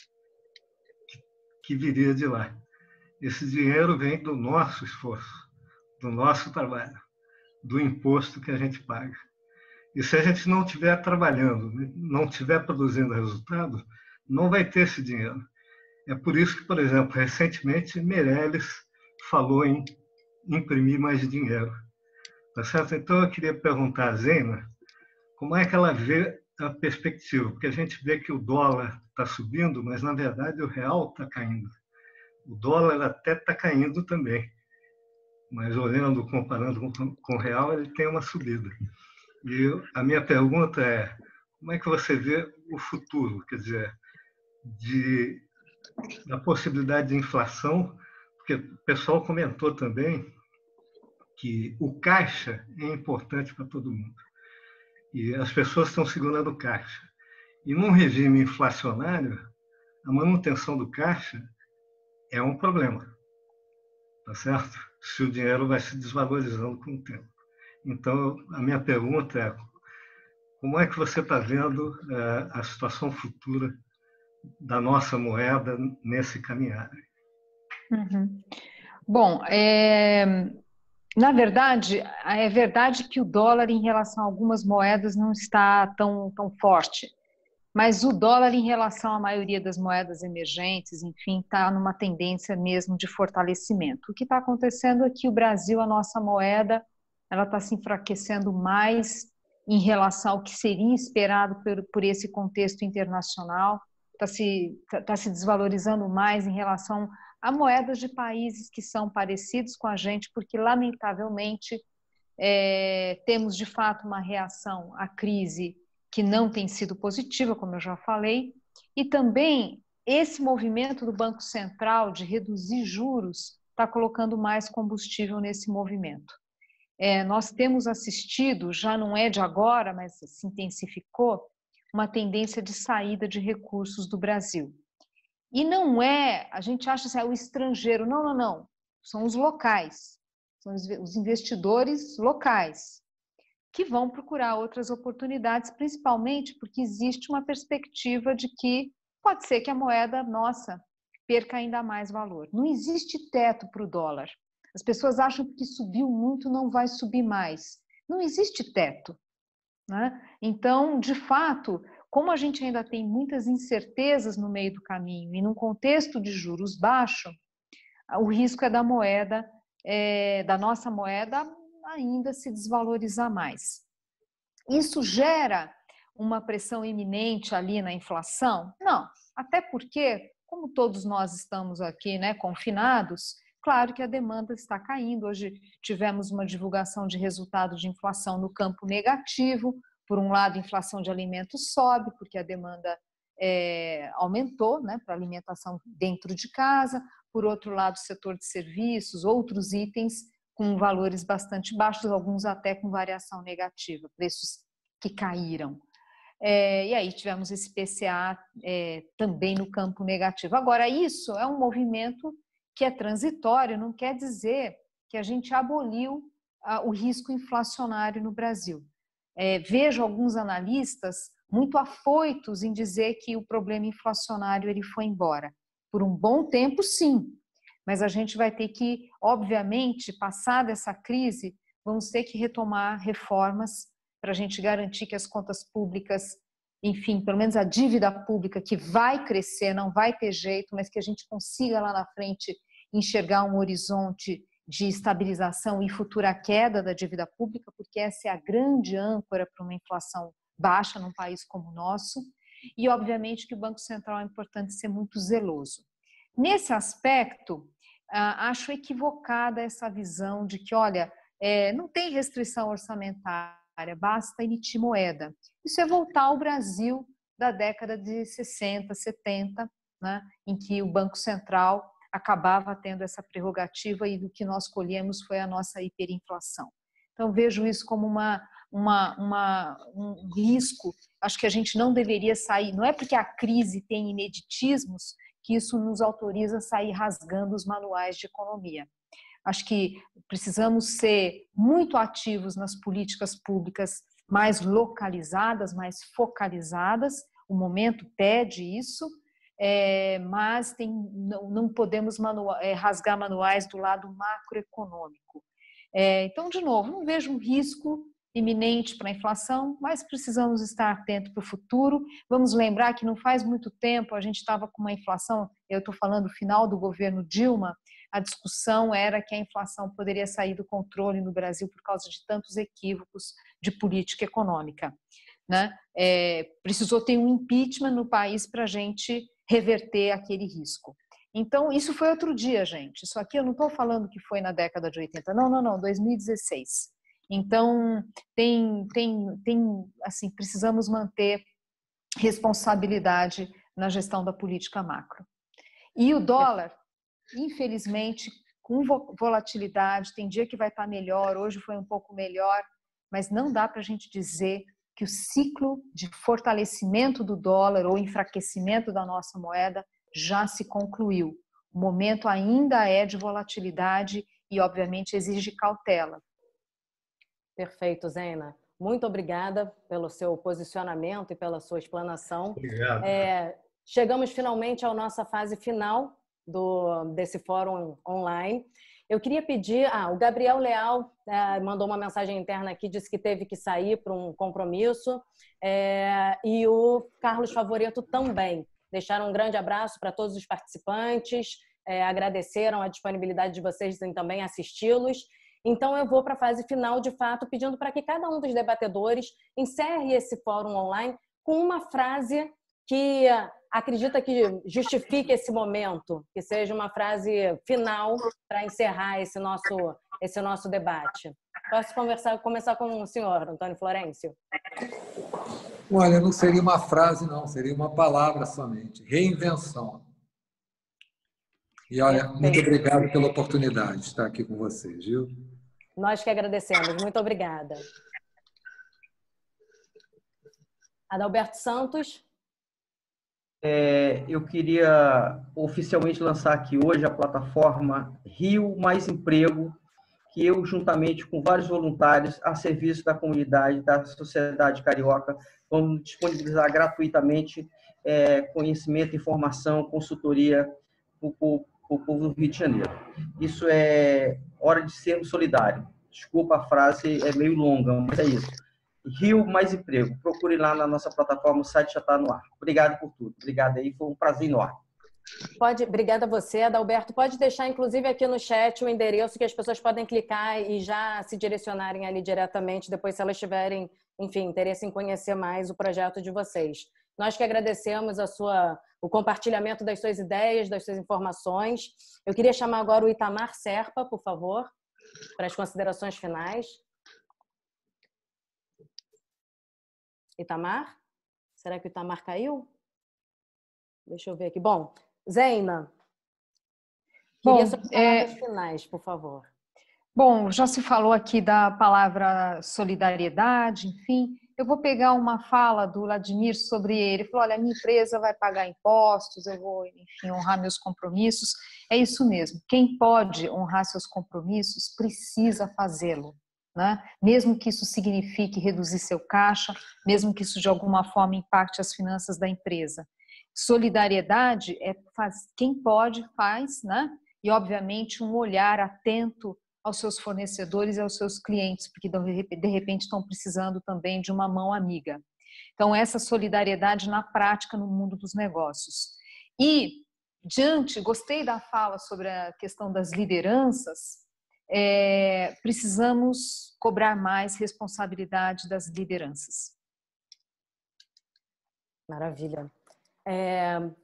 que viria de lá. Esse dinheiro vem do nosso esforço, do nosso trabalho, do imposto que a gente paga. E se a gente não estiver trabalhando, não estiver produzindo resultado, não vai ter esse dinheiro. É por isso que, por exemplo, recentemente, Meirelles falou em imprimir mais dinheiro. Tá certo? Então, eu queria perguntar à Zeina como é que ela vê a perspectiva, porque a gente vê que o dólar está subindo, mas, na verdade, o real está caindo. O dólar até está caindo também, mas olhando, comparando com o real, ele tem uma subida. E a minha pergunta é, como é que você vê o futuro, quer dizer, da possibilidade de inflação, porque o pessoal comentou também que o caixa é importante para todo mundo. E as pessoas estão segurando o caixa. E num regime inflacionário, a manutenção do caixa é um problema. Tá certo? Se o dinheiro vai se desvalorizando com o tempo. Então, a minha pergunta é, como é que você está vendo a situação futura da nossa moeda nesse caminhar? Uhum. Bom, na verdade, é verdade que o dólar em relação a algumas moedas não está tão forte, mas o dólar em relação à maioria das moedas emergentes, enfim, está numa tendência mesmo de fortalecimento. O que está acontecendo é que o Brasil, a nossa moeda, ela está se enfraquecendo mais em relação ao que seria esperado por esse contexto internacional, está se desvalorizando mais em relação a moedas de países que são parecidos com a gente, porque, lamentavelmente, temos, de fato, uma reação à crise que não tem sido positiva, como eu já falei, e também esse movimento do Banco Central de reduzir juros está colocando mais combustível nesse movimento. Nós temos assistido, já não é de agora, mas se intensificou, uma tendência de saída de recursos do Brasil. E não a gente acha assim, o estrangeiro, não, são os locais, são os investidores locais que vão procurar outras oportunidades, principalmente porque existe uma perspectiva de que pode ser que a moeda nossa perca ainda mais valor. Não existe teto para o dólar. As pessoas acham que subiu muito, não vai subir mais. Não existe teto, né? Então, de fato, como a gente ainda tem muitas incertezas no meio do caminho e num contexto de juros baixos, o risco é da moeda, da nossa moeda, ainda se desvalorizar mais. Isso gera uma pressão iminente ali na inflação? Não, até porque, como todos nós estamos aqui, né, confinados, claro que a demanda está caindo. Hoje tivemos uma divulgação de resultado de inflação no campo negativo. Por um lado, a inflação de alimentos sobe, porque a demanda aumentou, né, para alimentação dentro de casa. Por outro lado, o setor de serviços, outros itens com valores bastante baixos, alguns até com variação negativa, preços que caíram. E aí tivemos esse PCA também no campo negativo. Agora, isso é um movimento que é transitório, não quer dizer que a gente aboliu o risco inflacionário no Brasil. Vejo alguns analistas muito afoitos em dizer que o problema inflacionário ele foi embora. Por um bom tempo, sim, mas a gente vai ter que, obviamente, passada essa crise, vamos ter que retomar reformas para a gente garantir que as contas públicas, enfim, pelo menos a dívida pública, que vai crescer, não vai ter jeito, mas que a gente consiga lá na frente enxergar um horizonte de estabilização e futura queda da dívida pública, porque essa é a grande âncora para uma inflação baixa num país como o nosso. E, obviamente, que o Banco Central é importante ser muito zeloso. Nesse aspecto, acho equivocada essa visão de que, olha, não tem restrição orçamentária, basta emitir moeda. Isso é voltar ao Brasil da década de 60, 70, né, em que o Banco Central acabava tendo essa prerrogativa e do que nós colhemos foi a nossa hiperinflação. Então, vejo isso como um risco. Acho que a gente não deveria sair, não é porque a crise tem ineditismos que isso nos autoriza a sair rasgando os manuais de economia. Acho que precisamos ser muito ativos nas políticas públicas mais localizadas, mais focalizadas. O momento pede isso, mas não podemos rasgar manuais do lado macroeconômico. Então, de novo, não vejo um risco iminente para a inflação, mas precisamos estar atentos para o futuro. Vamos lembrar que não faz muito tempo a gente estava com uma inflação, eu estou falando do final do governo Dilma, a discussão era que a inflação poderia sair do controle no Brasil por causa de tantos equívocos de política econômica, né? Precisou ter um impeachment no país para a gente reverter aquele risco. Então, isso foi outro dia, gente. Isso aqui eu não estou falando que foi na década de 80, não, 2016. Então, assim, precisamos manter responsabilidade na gestão da política macro. E o dólar, infelizmente, com volatilidade, tem dia que vai estar melhor, hoje foi um pouco melhor, mas não dá para a gente dizer que o ciclo de fortalecimento do dólar ou enfraquecimento da nossa moeda já se concluiu. O momento ainda é de volatilidade e, obviamente, exige cautela. Perfeito, Zena. Muito obrigada pelo seu posicionamento e pela sua explanação. Obrigado. Chegamos finalmente à nossa fase final desse fórum online. Eu queria pedir... o Gabriel Leal mandou uma mensagem interna aqui, disse que teve que sair para um compromisso. E o Carlos Favoreto também. Deixaram um grande abraço para todos os participantes, agradeceram a disponibilidade de vocês em também assisti-los. Então, eu vou para a fase final, de fato, pedindo para que cada um dos debatedores encerre esse fórum online com uma frase que acredita que justifique esse momento, que seja uma frase final para encerrar esse nosso debate. Posso começar com o senhor, Antônio Florencio? Olha, não seria uma frase, não, seria uma palavra somente. Reinvenção. E, olha, muito obrigado pela oportunidade de estar aqui com vocês, viu? Nós que agradecemos. Muito obrigada. Adalberto Santos. Eu queria oficialmente lançar aqui hoje a plataforma Rio Mais Emprego, que eu, juntamente com vários voluntários a serviço da comunidade, da sociedade carioca, vamos disponibilizar gratuitamente conhecimento, informação, consultoria para o povo do Rio de Janeiro. Isso é hora de sermos solidários. Desculpa, a frase é meio longa, mas é isso. Rio Mais Emprego. Procure lá na nossa plataforma, o site já está no ar. Obrigado por tudo. Obrigado aí, foi um prazer enorme. Obrigada a você, Adalberto. Pode deixar, inclusive, aqui no chat o endereço que as pessoas podem clicar e já se direcionarem ali diretamente, depois se elas tiverem, enfim, interesse em conhecer mais o projeto de vocês. Nós que agradecemos o compartilhamento das suas ideias, das suas informações. Eu queria chamar agora o Itamar Serpa, por favor, para as considerações finais. Itamar? Será que o Itamar caiu? Deixa eu ver aqui. Bom, Zeina, queria suas palavras finais, por favor. Bom, já se falou aqui da palavra solidariedade, enfim. Eu vou pegar uma fala do Vladimir sobre ele. Ele falou, olha, a minha empresa vai pagar impostos, eu vou, enfim, honrar meus compromissos. É isso mesmo. Quem pode honrar seus compromissos precisa fazê-lo, né? Mesmo que isso signifique reduzir seu caixa, mesmo que isso de alguma forma impacte as finanças da empresa. Solidariedade quem pode faz, né? E obviamente um olhar atento aos seus fornecedores e aos seus clientes, porque de repente estão precisando também de uma mão amiga. Então essa solidariedade na prática no mundo dos negócios. E gostei da fala sobre a questão das lideranças. Precisamos cobrar mais responsabilidade das lideranças. Maravilha.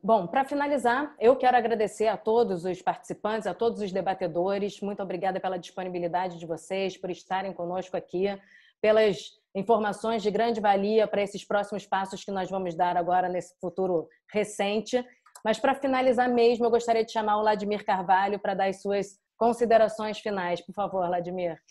Bom, para finalizar, eu quero agradecer a todos os participantes, a todos os debatedores. Muito obrigada pela disponibilidade de vocês, por estarem conosco aqui, pelas informações de grande valia para esses próximos passos que nós vamos dar agora nesse futuro recente. Mas para finalizar mesmo, eu gostaria de chamar o Vladimir Carvalho para dar as suas considerações finais. Por favor, Vladimir.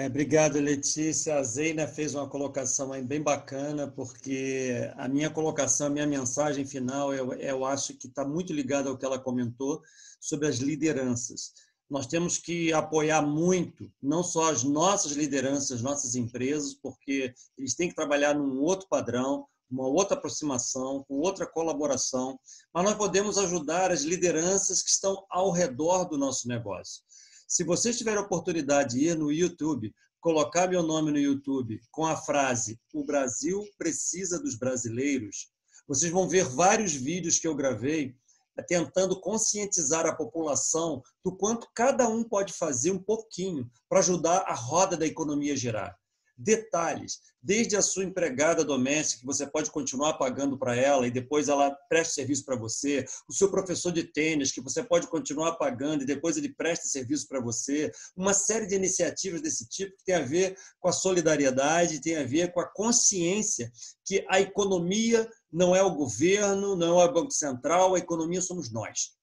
Obrigado, Letícia. A Zeina fez uma colocação aí bem bacana, porque a minha colocação, a minha mensagem final, eu acho que está muito ligada ao que ela comentou sobre as lideranças. Nós temos que apoiar muito, não só as nossas lideranças, nossas empresas, porque eles têm que trabalhar num outro padrão, uma outra aproximação, com outra colaboração, mas nós podemos ajudar as lideranças que estão ao redor do nosso negócio. Se vocês tiverem a oportunidade de ir no YouTube, colocar meu nome no YouTube com a frase "O Brasil precisa dos brasileiros", vocês vão ver vários vídeos que eu gravei tentando conscientizar a população do quanto cada um pode fazer um pouquinho para ajudar a roda da economia a girar. Detalhes, desde a sua empregada doméstica, que você pode continuar pagando para ela e depois ela presta serviço para você, o seu professor de tênis, que você pode continuar pagando e depois ele presta serviço para você, uma série de iniciativas desse tipo que tem a ver com a solidariedade, tem a ver com a consciência que a economia não é o governo, não é o Banco Central, a economia somos nós.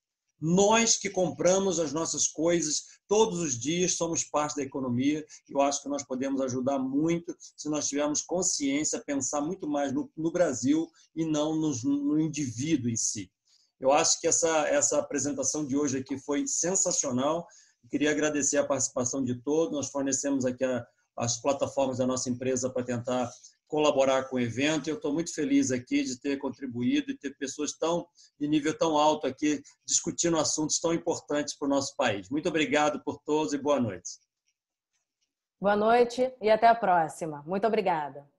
Nós que compramos as nossas coisas todos os dias, somos parte da economia. Eu acho que nós podemos ajudar muito se nós tivermos consciência, pensar muito mais no Brasil e não no indivíduo em si. Eu acho que essa apresentação de hoje aqui foi sensacional. Eu queria agradecer a participação de todos. Nós fornecemos aqui as plataformas da nossa empresa para tentar colaborar com o evento. Eu estou muito feliz aqui de ter contribuído e ter pessoas de nível tão alto aqui discutindo assuntos tão importantes para o nosso país. Muito obrigado por todos e boa noite. Boa noite e até a próxima. Muito obrigada.